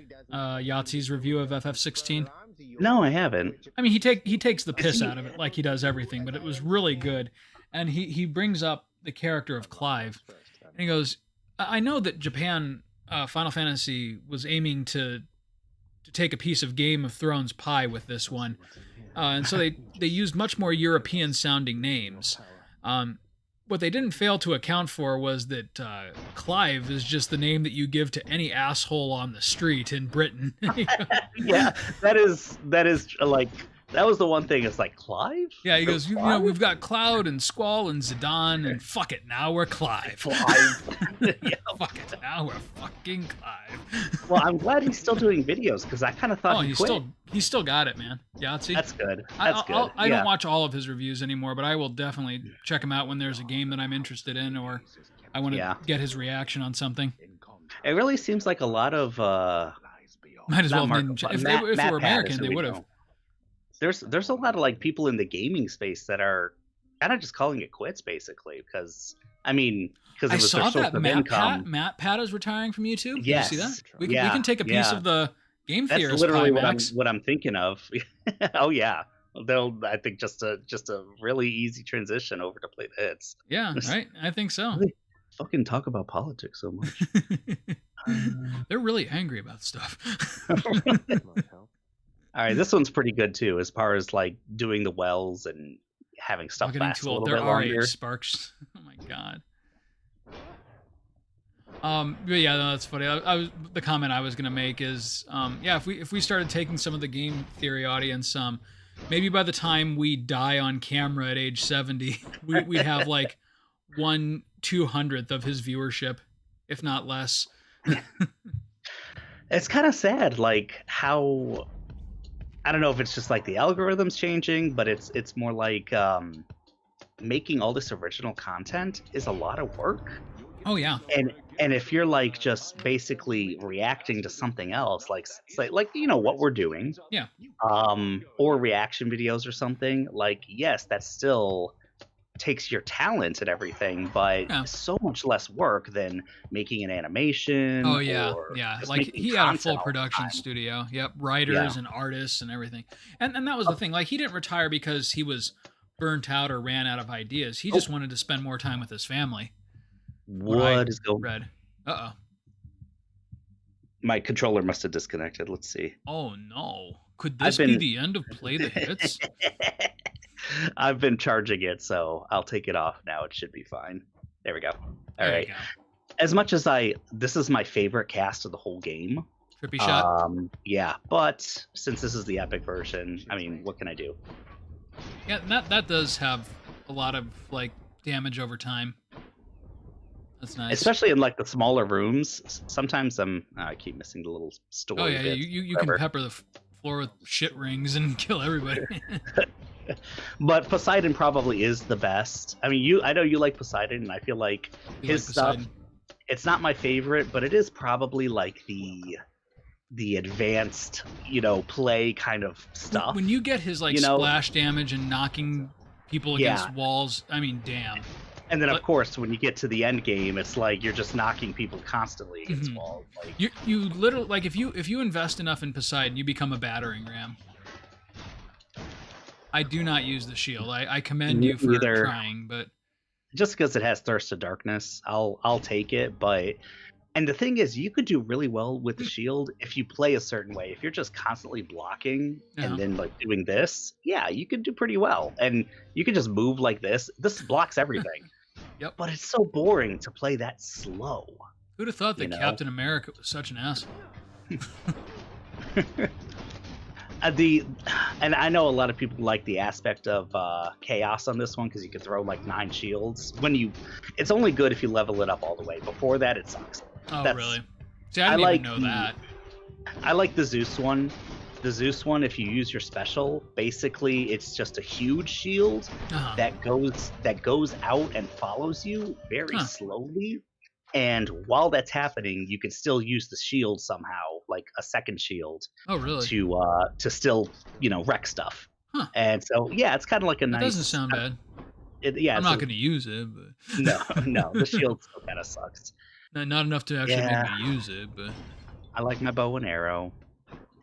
review of FF16? No, I haven't. I mean, he takes the piss out of it like he does everything, but it was really good. And he brings up the character of Clive, and he goes, "I know that Japan, Final Fantasy was aiming to take a piece of Game of Thrones pie with this one, and so they used much more European-sounding names. What they didn't fail to account for was that Clive is just the name that you give to any asshole on the street in Britain." Yeah, that is like. That was the one thing. It's like Clive. Yeah, he goes. We've got Cloud and Squall and Zidane, and fuck it, now we're Clive. Yeah, fuck it, now we're fucking Clive. Well, I'm glad he's still doing videos because I kind of thought he's still got it, man. Yahtzee. That's good. I don't watch all of his reviews anymore, but I will definitely check him out when there's a game that I'm interested in, or I want to get his reaction on something. It really seems like a lot of. Might as well have been. If they were American, they would have. There's a lot of like people in the gaming space that are kind of just calling it quits, basically, because I saw that Matt is retiring from YouTube. Yes. Did you see that? We can take a piece of the game theorist. That's literally what I'm thinking of. Oh yeah, I think just a really easy transition over to play the hits. Yeah, right. I think so. Really fucking talk about politics so much. They're really angry about stuff. Might help. All right, this one's pretty good too, as far as like doing the wells and having stuff Not getting last too a old. little There bit are longer. age sparks. Oh my god. But yeah, no, that's funny. I was the comment I was gonna make is, yeah, if we started taking some of the game theory audience, maybe by the time we die on camera at age 70, we'd have like 1/200th of his viewership, if not less. It's kind of sad, like how I don't know if it's just like the algorithm's changing, but it's more like making all this original content is a lot of work. Oh yeah. And if you're like just basically reacting to something else, like like you know what we're doing, Yeah. or reaction videos or something, like yes, that still takes your talent and everything, but Yeah. so much less work than making an animation. Oh yeah, or yeah. just Like making he had a content full all the production time. studio. Yep, writers Yeah. and artists and everything. And that was the thing. Like he didn't retire because he was burnt out or ran out of ideas. He just wanted to spend more time with his family. What is going? Read. Uh-oh. My controller must have disconnected. Let's see. Oh no. Could I've this be been- the end of Play the Hits? I've been charging it, so I'll take it off now. It should be fine. There we go. All There right. you go. As much as this is my favorite cast of the whole game. Trippy shot. Yeah, but since this is the epic version, I mean, what can I do? Yeah, that does have a lot of like damage over time. That's nice. Especially in like the smaller rooms. Sometimes I keep missing the little story. Oh yeah, bits, you can whatever. pepper the floor with shit rings and kill everybody. But Poseidon probably is the best. I mean, I know you like Poseidon, and I feel like You his like stuff. Poseidon. It's not my favorite, but it is probably like the advanced, play kind of stuff. When you get his like you know? splash damage and knocking people against Yeah. walls, I mean, damn. And then, of But- course, when you get to the end game, it's like you're just knocking people constantly against Mhm. walls. Like, You literally like if you invest enough in Poseidon, you become a battering ram. I do not use the shield. I commend Me you for neither. trying, but just because it has Thirst to Darkness, I'll take it. And the thing is, you could do really well with the shield if you play a certain way. If you're just constantly blocking Yeah. and then like doing this, yeah, you could do pretty well. And you could just move like this. This blocks everything. Yep. But it's so boring to play that slow. who'd have thought that You know? Captain America was such an asshole? And I know a lot of people like the aspect of chaos on this one because you can throw like 9 shields. It's only good if you level it up all the way. Before that, it sucks. Oh, That's- really? See, I didn't like even know the- that. I like the Zeus one. The Zeus one, if you use your special, basically it's just a huge shield Uh-huh. that goes out and follows you very Huh. slowly. And while that's happening, you can still use the shield somehow, like a second shield, Oh, really? to still wreck stuff. Huh. And so yeah, it's kind of like a That nice. doesn't sound bad. Yeah, I'm it's not a- going to use it, but no, the shield still kind of sucks. not enough to actually Yeah. make me use it. But I like my bow and arrow.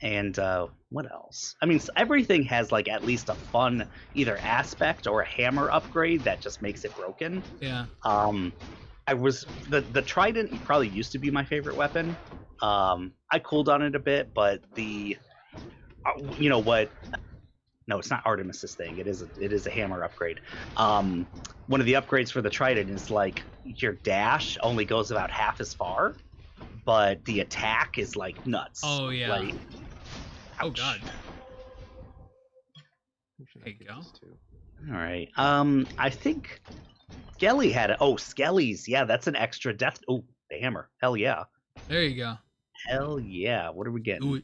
And what else? I mean, everything has like at least a fun either aspect or a hammer upgrade that just makes it broken. yeah, The trident probably used to be my favorite weapon. I cooled on it a bit, but you know what? No, it's not Artemis's thing. It is a hammer upgrade. One of the upgrades for the trident is like your dash only goes about half as far, but the attack is like nuts. Oh, yeah. Like, Oh ouch. God. Who should I There you give go. this to? All right. I think Skelly had it. Oh, Skelly's. Yeah, that's an extra death. Oh, the hammer. Hell yeah. There you go. Hell yeah. What are we getting? Do it.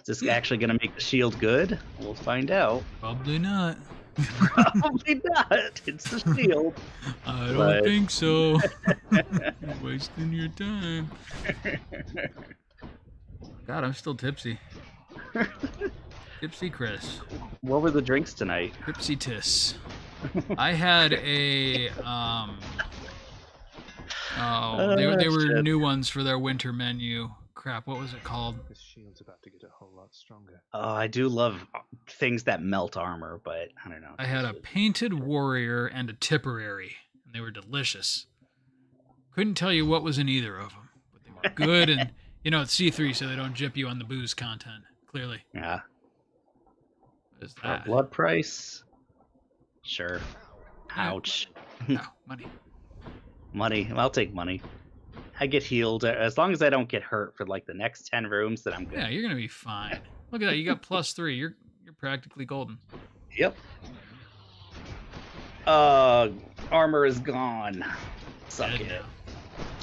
Is this actually going to make the shield good? We'll find out. Probably not. Probably not. It's the shield. I don't But- think so. You're wasting your time. God, I'm still tipsy. Tipsy Chris. What were the drinks tonight? Tipsy Tiss. I had a they were Shit. new ones for their winter menu. crap, what was it called? This shield's about to get a whole lot stronger. Oh, I do love things that melt armor, but I don't know. I had a painted warrior and a Tipperary, and they were delicious. Couldn't tell you what was in either of them, but they were good, and it's C3, so they don't jip you on the booze content. Clearly. Yeah. What is For a that? blood price? Sure. Ouch. No, money. Money. I'll take money. I get healed as long as I don't get hurt for like the next 10 rooms. Then I'm good. Yeah, you're gonna be fine. Look at that. You got +3. You're practically golden. Yep. Armor is gone. Suck Dead it. now.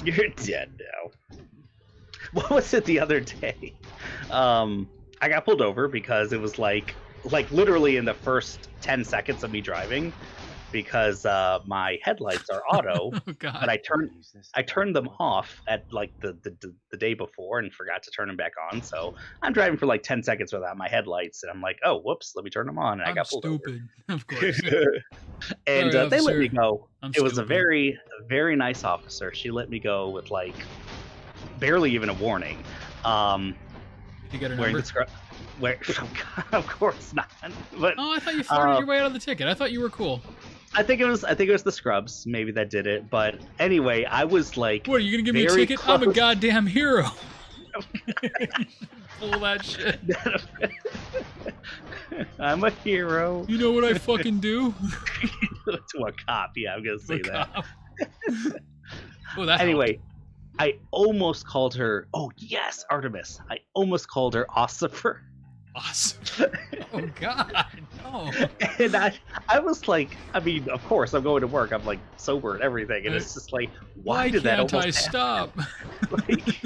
You're dead now. What was it the other day? I got pulled over because it was like literally in the first 10 seconds of me driving, because my headlights are auto, Oh God. but I turned them off at like the day before and forgot to turn them back on. So I'm driving for like 10 seconds without my headlights, and I'm like, oh, whoops, let me turn them on, and I I'm got pulled stupid. Of course. over. And Sorry, they let me officer. go. I'm It was a stupid. very, very nice officer. She let me go with like barely even a warning. Did you get her Wearing number? the scrub. Where? Oh God, of course not. But Oh, I thought you flirted your way out of the ticket. I thought you were cool. I think it was the scrubs maybe that did it. But ananyway, I was like, What, are you gonna give me a very ticket? I'm a close. goddamn hero. Pull that shit. I'm a hero. You know what I fucking do? To a cop, yeah, I'm gonna say that. Oh, that Anyway, I almost called her. Oh yes, Artemis. I almost called her Ossifer. awesome. Oh God, no. And I was like, I mean, of course, I'm going to work. I'm like sober and everything, and it's just like, why did that can't almost I happen? stop? Like,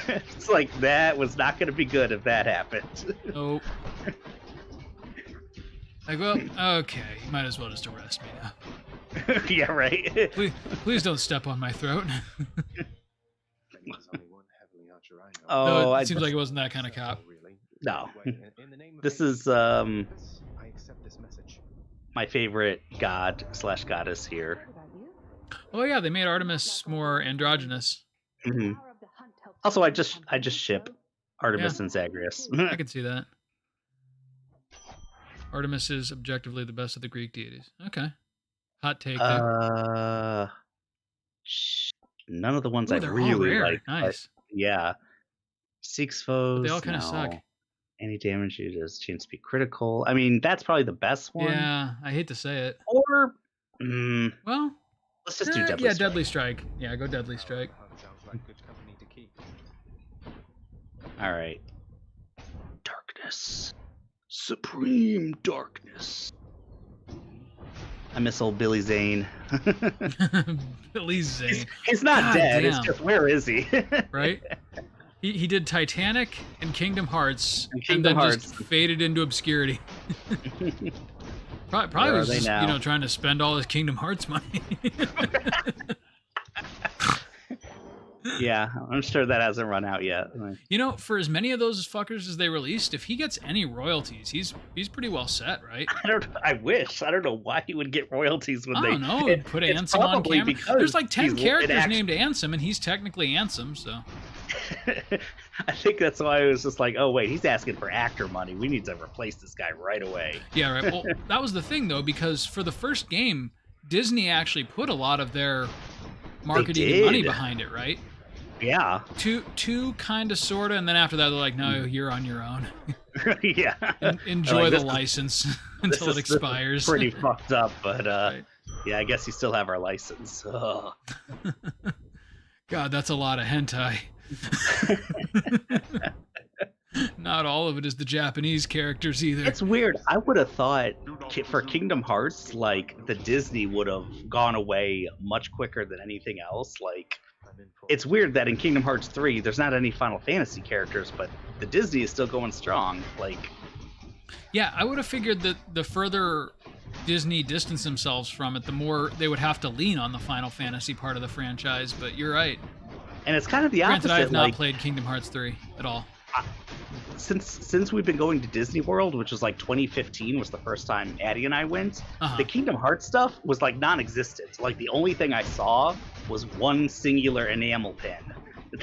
it's like that was not going to be good if that happened. Nope. Like, well, okay, you might as well just arrest me now. Yeah, right. Please don't step on my throat. There's only one heavily archer I know. Oh, No, I it seems like it wasn't that kind of cop. Really. No. In the name of This faith, is I accept this message. my favorite god/goddess here. Oh yeah, they made Artemis more androgynous. Mhm. Also, I just ship Artemis and Zagreus. I can see that. Artemis is objectively the best of the Greek deities. Okay. Hot take there. None of the ones Ooh, I they're all really rare. like. Nice. Yeah. Seeks foes. They all kind of no. suck. Any damage you does chance to be critical. I mean, that's probably the best one. Yeah, I hate to say it. Or Well, let's just do Deadly yeah, Strike. Deadly Strike. Yeah, go Deadly Strike. Sounds like good company to keep. All right. Darkness. Supreme darkness. I miss old Billy Zane. Billy Zane, He's not God dead. It's damn. just, where is he? right? He did Titanic and Kingdom Hearts, And and Kingdom then Hearts. just faded into obscurity. Probably Where are was they just, now? trying to spend all his Kingdom Hearts money. Yeah, I'm sure that hasn't run out yet. For as many of those fuckers as they released, if he gets any royalties, he's pretty well set, right? I wish. I don't know why he would get royalties when I they don't know. Put it's Ansem on probably camera. because There's like 10 he's- it characters actu- named Ansem, and he's technically Ansem, so. I think that's why I was just like, oh wait, he's asking for actor money. We need to replace this guy right away. Yeah, right. Well, that was the thing, though, because for the first game, Disney actually put a lot of their marketing and money did. behind it, right? Yeah. Two kind of, sort of, and then after that, they're like, no, you're on your own. Yeah. Enjoy Like, the this is- license This until it is expires. pretty fucked up, but Right. yeah, I guess you still have our license. Ugh. God, that's a lot of hentai. Not all of it is the Japanese characters either. It's weird. I would have thought for Kingdom Hearts, like the Disney would have gone away much quicker than anything else. Like, it's weird that in Kingdom Hearts 3, there's not any Final Fantasy characters, but the Disney is still going strong. Like, Yeah, I would have figured that the further Disney distanced themselves from it, the more they would have to lean on the Final Fantasy part of the franchise. But you're right. and it's kind of the Granted, opposite. I have not like, played Kingdom Hearts 3 at all. since we've been going to Disney World, which was like 2015 was the first time Addie and I went, Uh-huh. the Kingdom Hearts stuff was like non-existent. Like the only thing I saw was one singular enamel pin.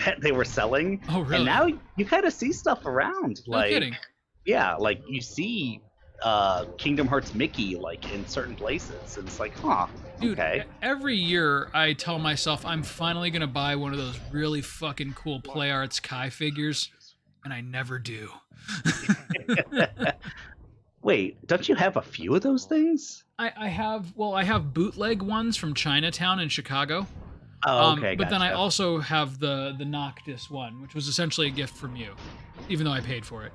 that they were selling. Oh, really? And now you kind of see stuff around. No kidding. Yeah, like you see Kingdom Hearts Mickey like in certain places, and it's like, huh, Dude, okay. every year I tell myself I'm finally gonna buy one of those really fucking cool Play Arts Kai figures, and I never do. Wait, don't you have a few of those things? I have bootleg ones from Chinatown in Chicago. Oh, okay, But then I gotcha. also have the Noctis one, which was essentially a gift from you, even though I paid for it.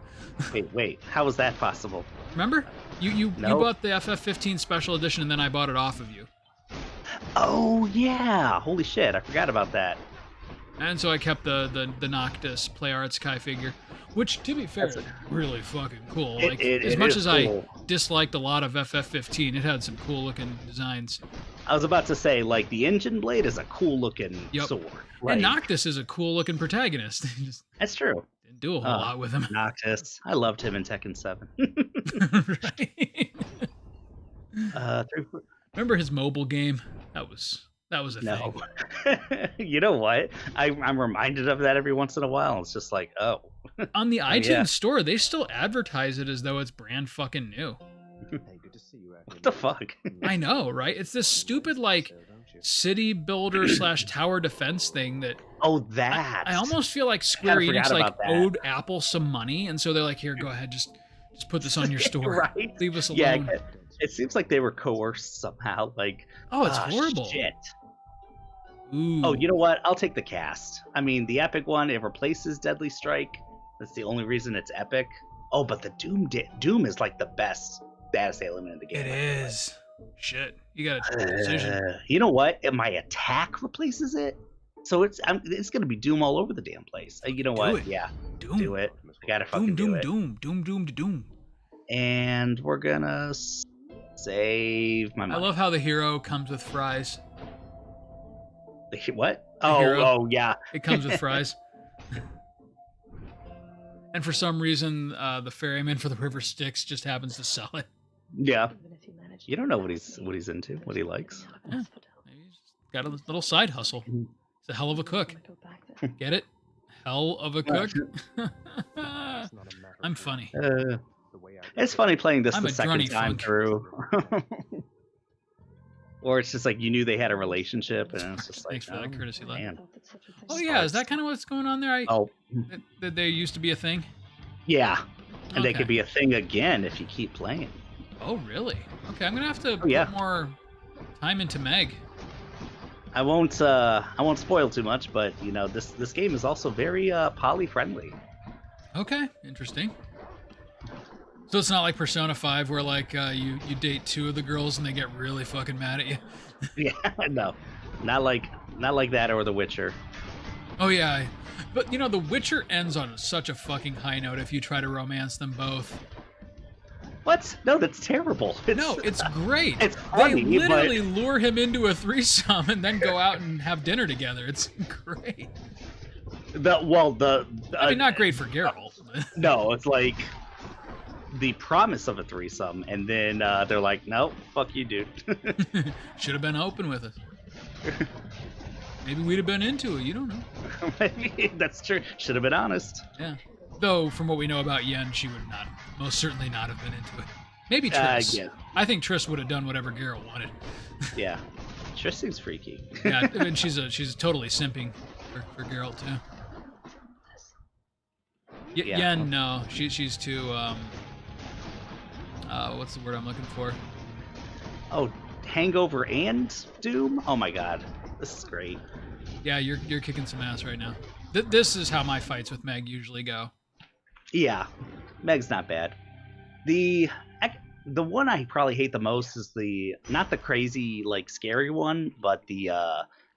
Wait, how is that possible? Remember? You No. bought the FF15 special edition, and then I bought it off of you. Oh yeah, holy shit, I forgot about that. And so I kept the Noctis Play Arts Kai figure, which, to be fair, That's is really fucking cool. It- Like, it- as it much is as I cool. disliked a lot of FF15, it had some cool looking designs. I was about to say, like, the engine blade is a cool looking Yep. sword. And Like, Noctis is a cool looking protagonist. Just that's true. didn't do a whole lot with him. Noctis. I loved him in Tekken 7. Right? Three, Remember his mobile game? That was a no. thing. You know what? I'm reminded of that every once in a while. It's just like, oh. On the iTunes yeah. store, they still advertise it as though it's brand fucking new. Hey, good to see you out What the fuck? I know, right? It's this stupid like city builder / tower defense thing that Oh, that. I almost feel like Square Kinda Enix forgot like about that. owed Apple some money, and so they're like, "Here, go ahead, just put this on your store. Right? Leave us Yeah, alone." it seems like they were coerced somehow. Like, Oh, it's ah, horrible. Shit. Ooh. Oh, you know what? I'll take the cast. I mean, the epic one, it replaces Deadly Strike. That's the only reason it's epic. Oh, but the Doom is like the best status element in the game. It is. Shit, you got a decision. You know what? And my attack replaces it, so it's gonna be Doom all over the damn place. You know what? it. Yeah, Doom. do it. I gotta fucking do it. Doom. And we're gonna save my I money. love how the hero comes with fries. What? hero. Oh, yeah. It comes with fries. And for some reason, the ferryman for the River Styx just happens to sell it. Yeah. You don't know what he's into, what he likes. Yeah. He's got a little side hustle. He's a hell of a cook. Get it? Hell of a cook. I'm funny. It's funny playing this I'm the a second drunny time funk. through. Or it's just like you knew they had a relationship, and it's just like, Thanks for that courtesy, lad. man. Oh yeah, is that kind of what's going on there? Oh, That there used to be a thing? yeah. And they Okay. could be a thing again if you keep playing. Oh really? Okay, I'm gonna have to yeah. put more time into Meg. I won't spoil too much, but you know, this game is also very poly friendly. Okay, interesting. So it's not like Persona 5 where like you date two of the girls and they get really fucking mad at you. Yeah, no. Not like that or The Witcher. Oh yeah, but you know The Witcher ends on such a fucking high note if you try to romance them both. What? No, that's terrible. No, it's great. It's funny, they literally lure him into a threesome and then go out and have dinner together. It's great. I mean, not great for Geralt. No, it's like the promise of a threesome, and then they're like, "No, fuck you, dude." Should have been open with us. Maybe we'd have been into it. You don't know. That's true. Should have been honest. Yeah. Though, from what we know about Yen, she would not, most certainly not have been into it. Maybe Triss. Yeah. I think Triss would have done whatever Geralt wanted. Yeah. Triss seems freaky. Yeah, I mean, she's totally simping for Geralt too. Yeah. Yen, no, she's too what's the word I'm looking for? Oh, Hangover and Doom? Oh my god. This is great. Yeah, you're kicking some ass right now. This is how my fights with Meg usually go. Yeah. Meg's not bad. The one I probably hate the most is not the crazy like scary one, but the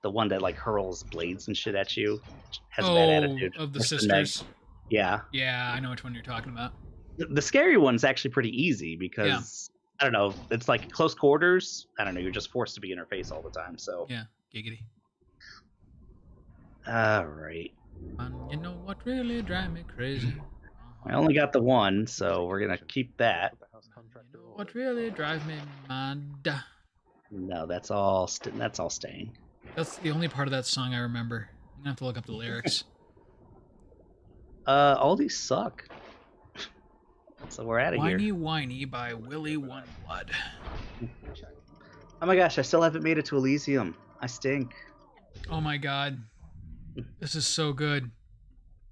one that like hurls blades and shit at you. Has a bad attitude. Of the That's sisters. Yeah. Yeah, I know which one you're talking about. The scary one's actually pretty easy because I don't know, it's like close quarters. I don't know, you're just forced to be in her face all the time. So Yeah, giggity. all right. You know what really drive me crazy? I only got the one, so we're gonna keep that. You know what really drives me mad? No, that's all staying. That's the only part of that song I remember. gonna have to look up the lyrics. All these suck. So we're out of here. Whiney Whiney by Willy One Blood. Oh my gosh, I still haven't made it to Elysium. I stink. Oh my god. This is so good.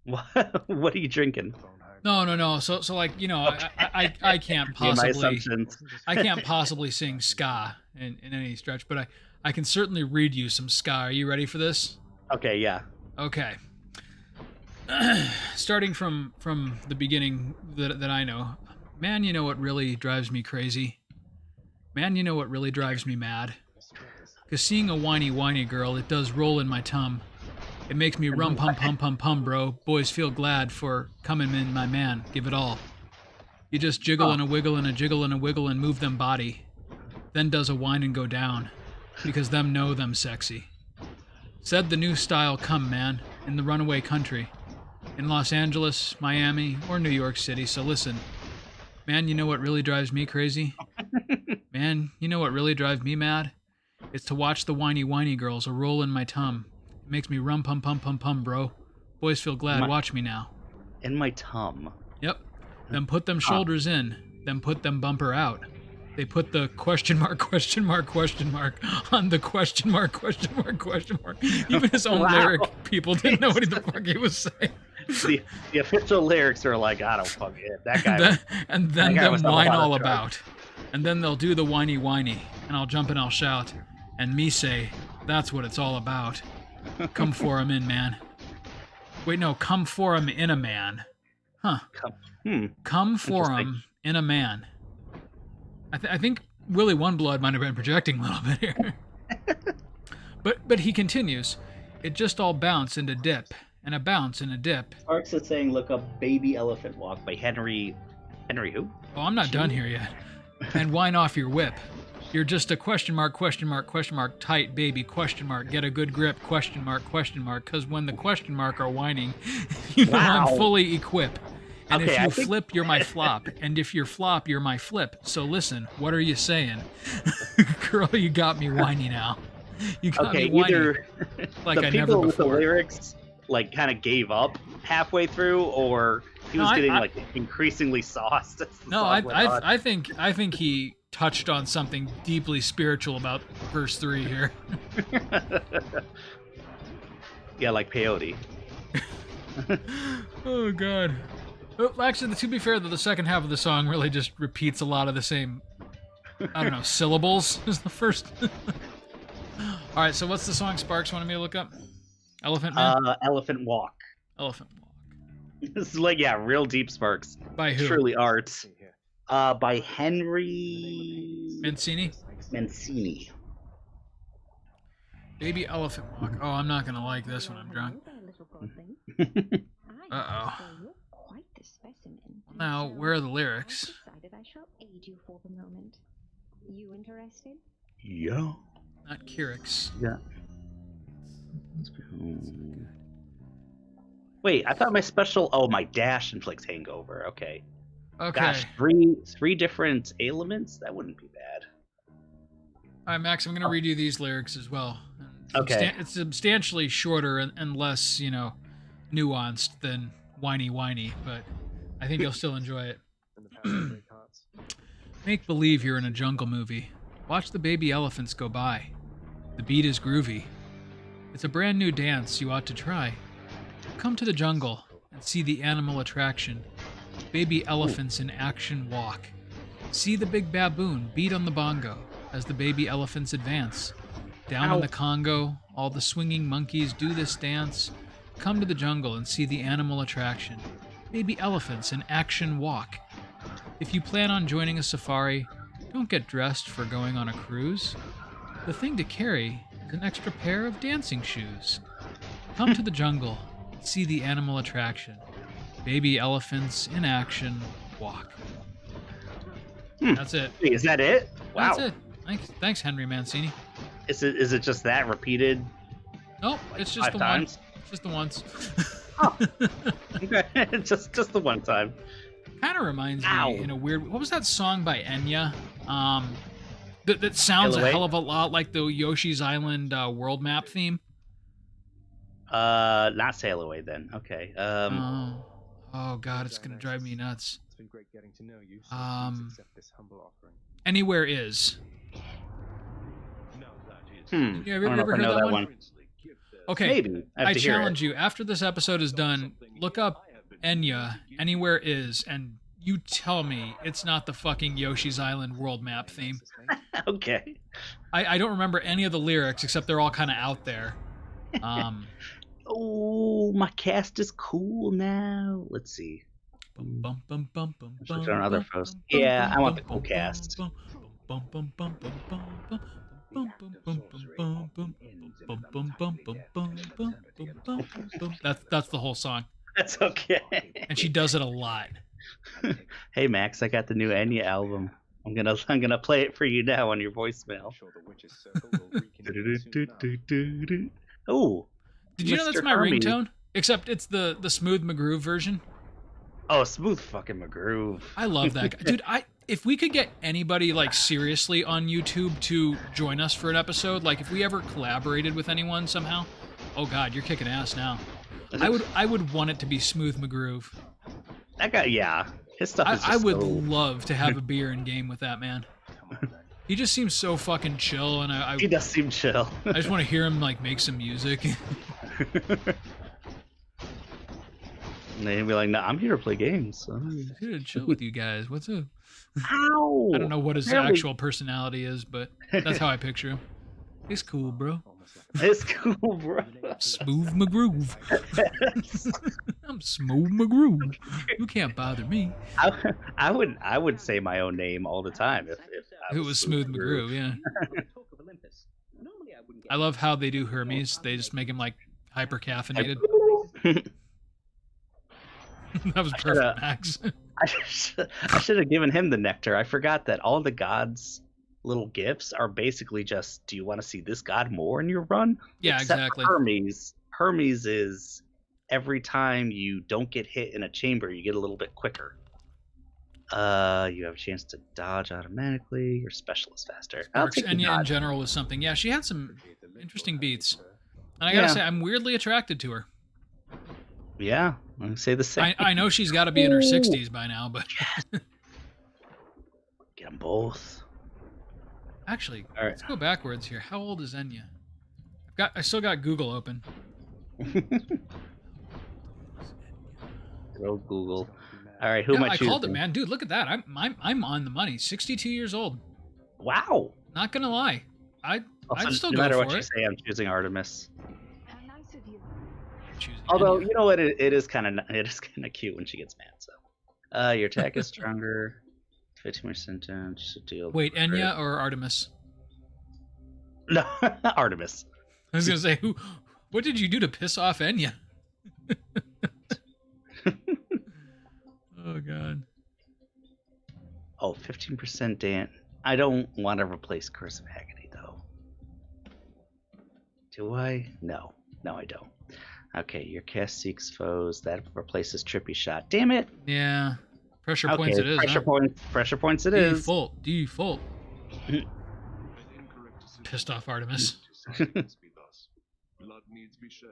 What are you drinking? No. So like, you know, I can't Yeah, my possibly assumptions. I can't possibly sing ska in any stretch, but I can certainly read you some ska. Are you ready for this? Okay, yeah. Okay. Starting from the beginning that I know. Man, you know what really drives me crazy? Man, you know what really drives me mad? 'Cause seeing a whiny girl, it does roll in my tum. It makes me rum pum, bro. Boys feel glad for coming in, my man. Give it all. You just jiggle and a wiggle and a jiggle and a wiggle and move them body. Then does a whine and go down. Because them know them sexy. Said the new style come, man, in the runaway country. In Los Angeles, Miami, or New York City, so listen. Man, you know what really drives me crazy? Man, you know what really drives me mad? It's to watch the whiny girls a roll in my tum. It makes me rum pum, bro. Boys feel glad, watch me now. In my tum. Yep. Then put them shoulders in, then put them bumper out. They put the question mark on the question mark. Even his own lyric people didn't know what the fuck he was saying. The official lyrics are like, I don't fuck it. That guy. And then them whine all about. And then they'll do the whiny, and I'll jump and I'll shout. And me say, that's what it's all about. Come for him in, man. Wait, no, come for him in a man. Huh. Come for him in a man. I think Willy One Blood might have been projecting a little bit here. but he continues. It just all bounce and a dip, and a bounce and a dip. Sparks is saying, look up Baby Elephant Walk by Henry who? Oh, I'm not done here yet. And whine off your whip. You're just a question mark, tight baby, get a good grip, question mark, cause when the question mark are whining, you know I'm fully equipped. And okay, if you flip, you're my flop. And if you're flop, you're my flip. So listen, what are you saying? Girl, you got me whiny now. You got me whiny. Either like the I people never with the before. lyrics like kind of gave up halfway through, or he was getting like increasingly sauced. No, I think he touched on something deeply spiritual about verse 3 here. Yeah, like peyote. Oh god. Well, actually, to be fair, the second half of the song really just repeats a lot of the same, I don't know, syllables as the first. All right, so what's the song Sparks wanted me to look up? Elephant Man? Elephant Walk. Elephant Walk. This is like, yeah, real deep Sparks. By who? Truly art. By Henry Mancini? Mancini. Baby Elephant Walk. Oh, I'm not gonna like this when I'm drunk. Uh-oh. Now, where are the lyrics? I shall aid you for the moment. You interested? Yeah. Not Kyrix. Yeah. Wait, I thought my special. Oh, my dash inflicts hangover. Okay. Okay. Gosh, three different ailments. That wouldn't be bad. All right, Max. I'm gonna read you these lyrics as well. Okay. It's substantially shorter and less, you know, nuanced than whiny, but I think you'll still enjoy it. Make believe you're in a jungle movie. Watch the baby elephants go by. The beat is groovy. It's a brand new dance you ought to try. Come to the jungle and see the animal attraction. Baby elephants in action walk. See the big baboon beat on the bongo as the baby elephants advance. Down in the Congo, all the swinging monkeys do this dance. Come to the jungle and see the animal attraction. Baby elephants in action walk. If you plan on joining a safari, don't get dressed for going on a cruise. The thing to carry is an extra pair of dancing shoes. Come to the jungle, see the animal attraction. Baby elephants in action walk. That's it. Wait, is that it? Wow. That's it. Thanks, Henry Mancini. Is it just that repeated? Nope, it's just 5 the times? one. Just the once. Oh. Okay, just the one time. Kind of reminds me in a weird. What was that song by Enya? That sounds a hell of a lot like the Yoshi's Island world map theme. Not sail away then. Okay. Oh God, it's gonna drive me nuts. It's been great getting to know you. So please accept this humble offering. Anywhere is. Yeah, Have you I don't know ever if I heard know that that one? Okay. Maybe. I challenge you. After this episode is done, look up Enya. Anywhere is, and you tell me it's not the fucking Yoshi's Island world map theme. Okay. I don't remember any of the lyrics except they're all kind of out there. Oh, my cast is cool now. Let's see. Bum, bum, bum, bum, Let's bum, on other bum, posts. bum, Yeah, bum, I want the bum, cool bum, cast. bum, bum, bum, bum, bum, bum, bum, bum, bum, bum, bum, bum, bum, bum, bum, bum, bum, bum, bum. That's the whole song, That's okay. and she does it a lot. Hey Max, I got the new Enya album. I'm gonna play it for you now on your voicemail. I'm sure the witch's circle will reconvene soon enough. Oh, Did you know that's Mr. my Hermes. ringtone? Except it's the smooth McGroove version. Oh, smooth fucking McGroove. I love that guy. Dude, if we could get anybody like seriously on YouTube to join us for an episode, like if we ever collaborated with anyone somehow, oh God, you're kicking ass now. I would want it to be smooth McGroove. That guy, yeah, his stuff is. I would so... love to have a beer and game with that man. He just seems so fucking chill, and He does seem chill. I just want to hear him like make some music. And they'd be like, "No, I'm here to play games." So. I'm here to chill with you guys. What's up? Ow! I don't know what his Apparently- actual personality is, but that's how I picture him. He's cool, bro. It's cool, bro. Smooth McGroove. I'm Smooth McGroove. You can't bother me. I would say my own name all the time if I It was Smooth McGroove, yeah. I love how they do Hermes. They just make him like hyper caffeinated. That was perfect, Max. I should have given him the nectar. I forgot that all the gods' little gifts are basically just, do you want to see this god more in your run? Yeah, Except exactly. for Hermes. Hermes is every time you don't get hit in a chamber, you get a little bit quicker. You have a chance to dodge automatically. Your special is faster. I'll Sparks take the Enya in dodge. general was something. Yeah, she had some interesting beats. And I gotta say, I'm weirdly attracted to her. Yeah, I say the same. I know she's got to be in her 60s by now, but Get them both. actually, All right. let's go backwards here. How old is Enya? I still got Google open. Go Google. All right, who am Yeah, I I choosing? called it, man. Dude, look at that. I'm on the money. 62 years old. Wow. Not gonna lie. I'd Also, still no go matter for what you it. say, I'm choosing Artemis. How nice of you. Choosing Although Enya. you know what, it is kind of cute when she gets mad. So, your attack is stronger. 15% damage to deal. Wait, Enya or Artemis? No, Artemis. I was gonna say, what did you do to piss off Enya? Oh God. Oh, 15% Dan. I don't want to replace Curse of Agony though. Do I? No, I don't. Okay, your cast seeks foes. That replaces Trippy Shot. Damn it. Yeah. Pressure points it is. Pressure points it is. Default. Pissed off Artemis. Blood needs be shed,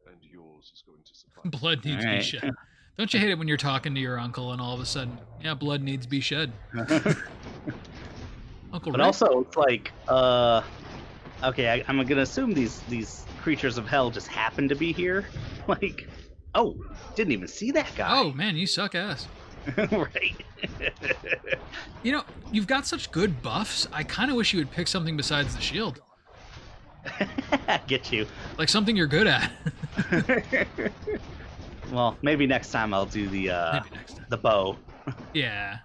and yours is going to supply. Blood needs to be shed. Don't you hate it when you're talking to your uncle and all of a sudden, yeah, blood needs to be shed. Uncle But Rick? also, it's like, okay, I'm gonna assume these creatures of hell just happen to be here. Like, oh, didn't even see that guy. Oh man, you suck ass. Right. You know, you've got such good buffs. I kind of wish you would pick something besides the shield, Get you. like something you're good at. Well, maybe next time I'll do Maybe next time. the bow. Yeah,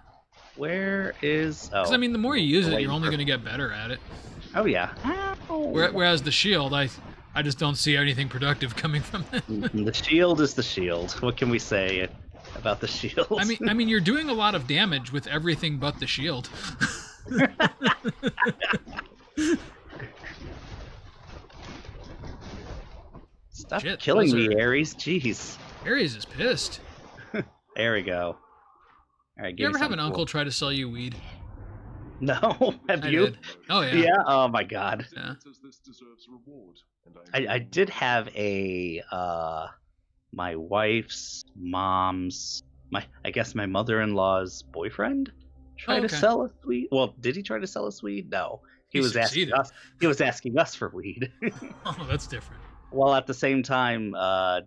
Where is? Oh, because I mean, the more you use it, Wait you're only for- going to get better at it. oh yeah. Whereas the shield, I just don't see anything productive coming from it. The shield is the shield. What can we say about the shield? I mean, you're doing a lot of damage with everything but the shield. stop Shit, killing those me, are- Ares. Jeez. Ares is pissed. There we go. All right. You ever have an uncle try to sell you weed? No, have I you? did. Oh yeah. Yeah. Oh my God. Yeah. It says this deserves reward, and I did have a my wife's mom's I guess my mother-in-law's boyfriend try Oh, to okay. sell us weed. Well, did he try to sell us weed? No. He Was asking succeeded. us. He was asking us for weed, Oh, that's different. while at the same time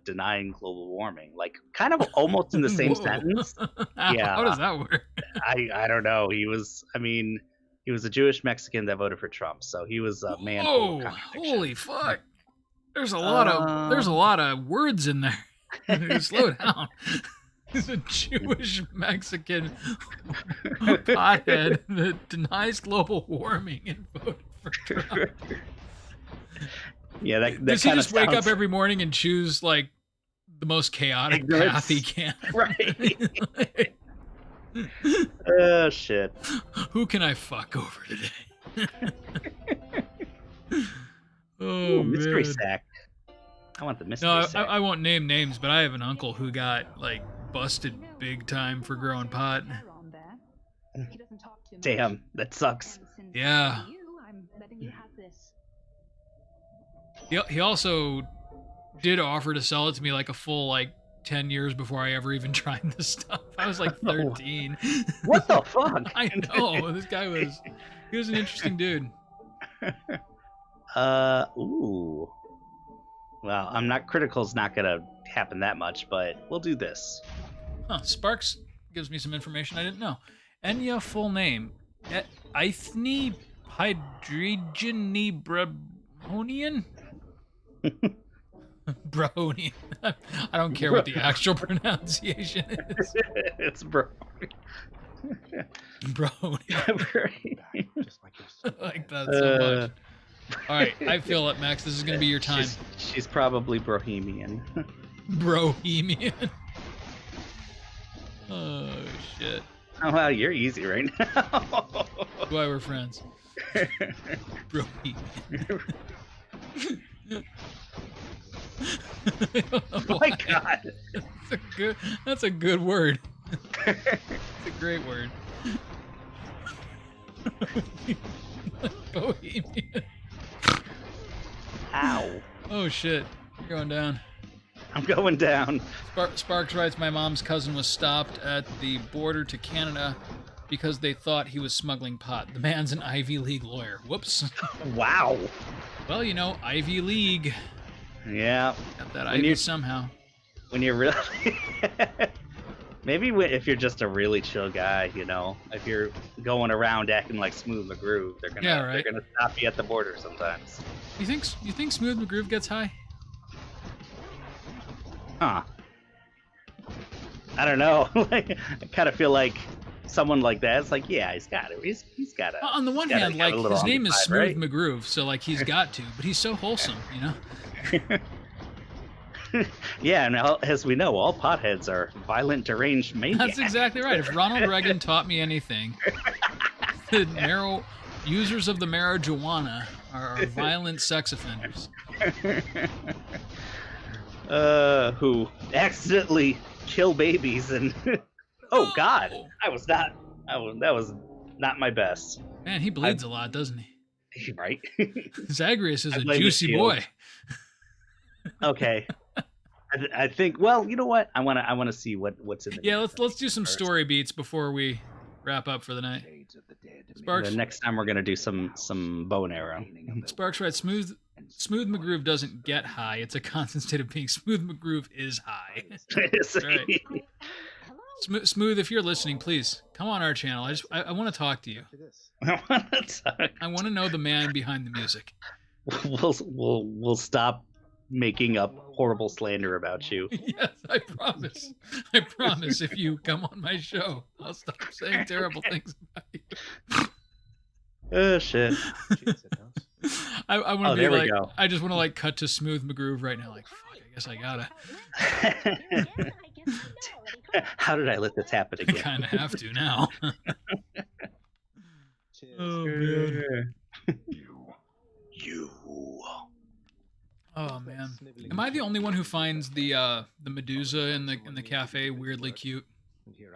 denying global warming. Like kind of almost in the same Whoa. sentence. How Yeah. does that work? I don't know. He was. I mean, he was a Jewish Mexican that voted for Trump, so he was a man full Whoa! of contradictions. Holy fuck! There's a lot of words in there. Slow down. He's a Jewish Mexican pothead that denies global warming and voted for Trump. Yeah, that Does he kind of just wake up sounds every morning and choose like the most chaotic Ignorance. path he can? right. Oh shit. Who can I fuck over today? Oh, Ooh, mystery man. sack. I want the mystery No, sack. I won't name names, but I have an uncle who got like busted big time for growing pot. Damn, that sucks. Yeah. I'm letting you have this. He also did offer to sell it to me like a full like 10 years before I ever even tried this stuff. I was like 13. What the fuck? I know. This guy he was an interesting dude. Ooh. Well, I'm not critical's not gonna happen that much, but we'll do this. Huh, Sparks gives me some information I didn't know. Enya full name. Eithne Hydrogeny Brahonian? Brahonian. I don't care what the actual pronunciation is. It's bro. Brahonian. Just like your I like that so much. All right, I feel it, Max. This is going to be your time. She's probably Bohemian. Brohemian. Oh, shit. Oh wow, you're easy right now. Why we're friends. Brohemian. Oh my god. That's a good word. It's a great word. Bohemian. Ow. Oh shit. You're going down. I'm going down. Sparks writes, my mom's cousin was stopped at the border to Canada because they thought he was smuggling pot. The man's an Ivy League lawyer. Whoops. Wow. Well, you know, Ivy League. Yeah. Got that When Ivy you- somehow. When you're really maybe if you're just a really chill guy, you know, if you're going around acting like Smooth McGroove, they're gonna stop you at the border sometimes. You think Smooth McGroove gets high? Huh. I don't know. Like, I kind of feel like someone like that. It's like, yeah, he's got it. He's got it. On the one hand, like his name is Smooth McGroove, so like he's got to, but he's so wholesome, you know. Yeah, and as we know, all potheads are violent, deranged maniacs. That's exactly right. If Ronald Reagan taught me anything, the users of the marijuana are violent sex offenders. Who accidentally kill babies and oh god, that was not my best. Man, he bleeds a lot, doesn't he? Right? Zagreus is I a blame the juicy shield. boy. Okay. I think. Well, you know what? I want to see what's in the. Yeah, let's do some story beats before we wrap up for the night. Sparks. The next time we're gonna do some bow and arrow. Sparks writes, Smooth McGroove doesn't get high. It's a constant state of being. Smooth McGroove is high. Right. Smooth, if you're listening, please come on our channel. I want to talk to you. I want to know the man behind the music. We'll stop making up horrible slander about you. Yes, I promise. I promise. If you come on my show, I'll stop saying terrible things about you. Oh shit. I want to Oh, be there we like, go. I just want to like cut to Smooth McGroove right now. Like, fuck, I guess I gotta. How did I let this happen I again? kind of have to now. Oh man. You. Oh man. Am I the only one who finds the Medusa in the cafe weirdly cute?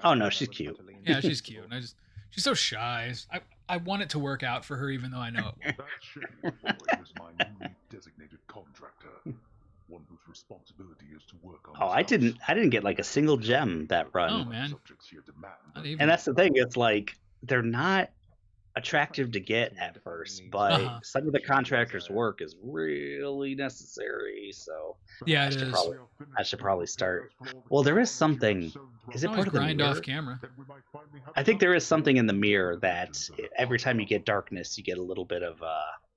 Oh no, she's cute. Yeah, she's cute. She's so shy. I want it to work out for her, even though I know it won't. That ship boy is my newly designated contractor, one whose responsibility is to work on. Oh, I didn't get like a single gem that run. Oh, man. Subjects here demand Not that even. And that's the thing. It's like they're not attractive to get at first, but Uh-huh. some of the contractors' work is really necessary. So Yeah, I it should is. probably start. Well, there is something. Is it Always part of the grind mirror? off camera. I think there is something in the mirror that every time you get darkness, you get a little bit of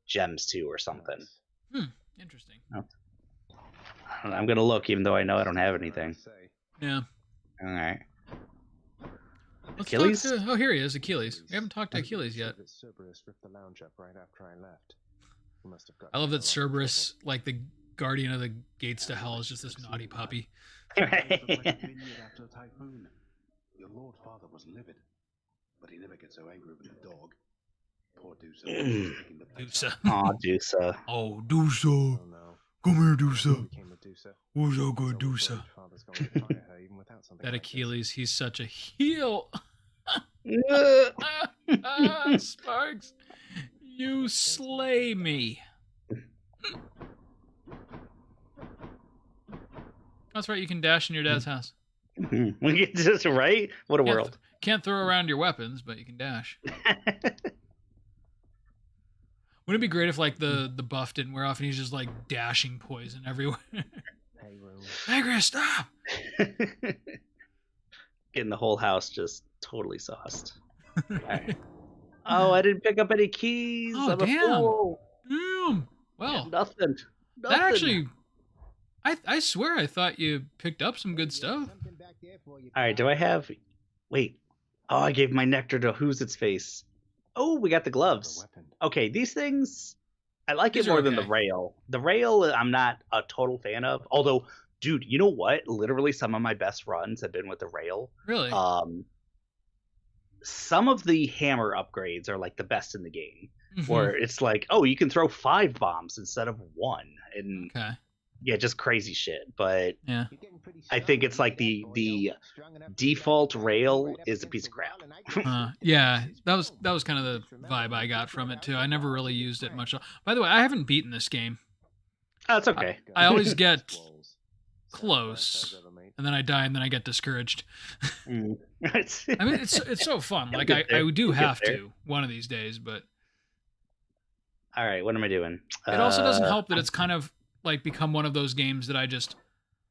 gems too, or something. Interesting. I'm gonna look, even though I know I don't have anything. Yeah. All right. Let's Achilles? talk to, here he is, Achilles. We haven't talked to Achilles yet. Cerberus ripped the lounge up right after I left. He must have got I love that into a lot of Cerberus, like the guardian of the gates to hell, is just this naughty puppy. Right. After the typhoon. Your Lord Father was livid, but he never gets so angry with the dog. Poor Dusa. Dusa. Aw, Dusa. Oh, Dusa. Oh no. Come here, Who Dusa. became a Dusa? Who's so I good, was Dusa? worried Father's gonna fire her even without something That like this. Achilles, he's such a heel. Sparks, you slay me. That's right, you can dash in your dad's house. We get just right. What a Can't world. Can't throw around your weapons, but you can dash. Wouldn't it be great if like the buff didn't wear off and he's just like dashing poison everywhere? Hey, room. Hey, Chris, stop! Getting the whole house just totally sauced. Alright. Oh, I didn't pick up any keys. Oh, I'm a damn. fool. Damn. Well, Nothing. that actually, I swear I thought you picked up some good stuff. All right, do I have? Wait. Oh, I gave my nectar to who's its face. Oh, we got the A gloves. weapon. Okay, these things, I like These it are more than the okay. rail. The rail, I'm not a total fan of. Although, dude, you know what? Literally, some of my best runs have been with the rail. Really? Some of the hammer upgrades are like the best in the game, Mhm. where it's like, oh, you can throw 5 bombs instead of 1, and Okay. yeah, just crazy shit. But Yeah. I think it's like the default rail is a piece of crap. Yeah, that was kind of the vibe I got from it too. I never really used it much. By the way, I haven't beaten this game, Oh, it's okay. I always get close, and then I die, and then I get discouraged. Mm. I mean, it's so fun. You'll Like get there. I do You'll get have there. to one of these days, but All right, what am I doing? it also doesn't help that it's kind of like become one of those games that I just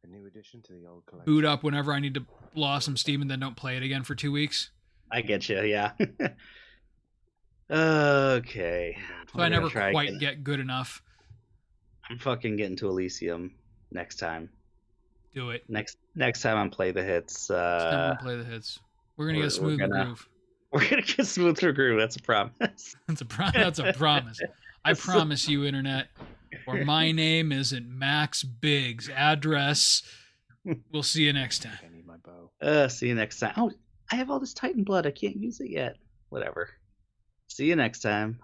A new addition to the old collection. boot up whenever I need to blow off some steam and then don't play it again for 2 weeks. I get you, yeah. Okay. So We're I gonna never try quite again. get good enough. I'm fucking getting to Elysium next time. Do it. Next time I'm play the hits. Next time we'll play the hits. We're gonna we're- get smooth we're gonna- McGroove. We're gonna get smooth through groove. That's a promise. That's a promise. I So- promise you, internet. Or my name isn't Max Biggs. Address. We'll see you next time. I need my bow. See you next time. Oh, I have all this Titan blood. I can't use it yet. Whatever. See you next time.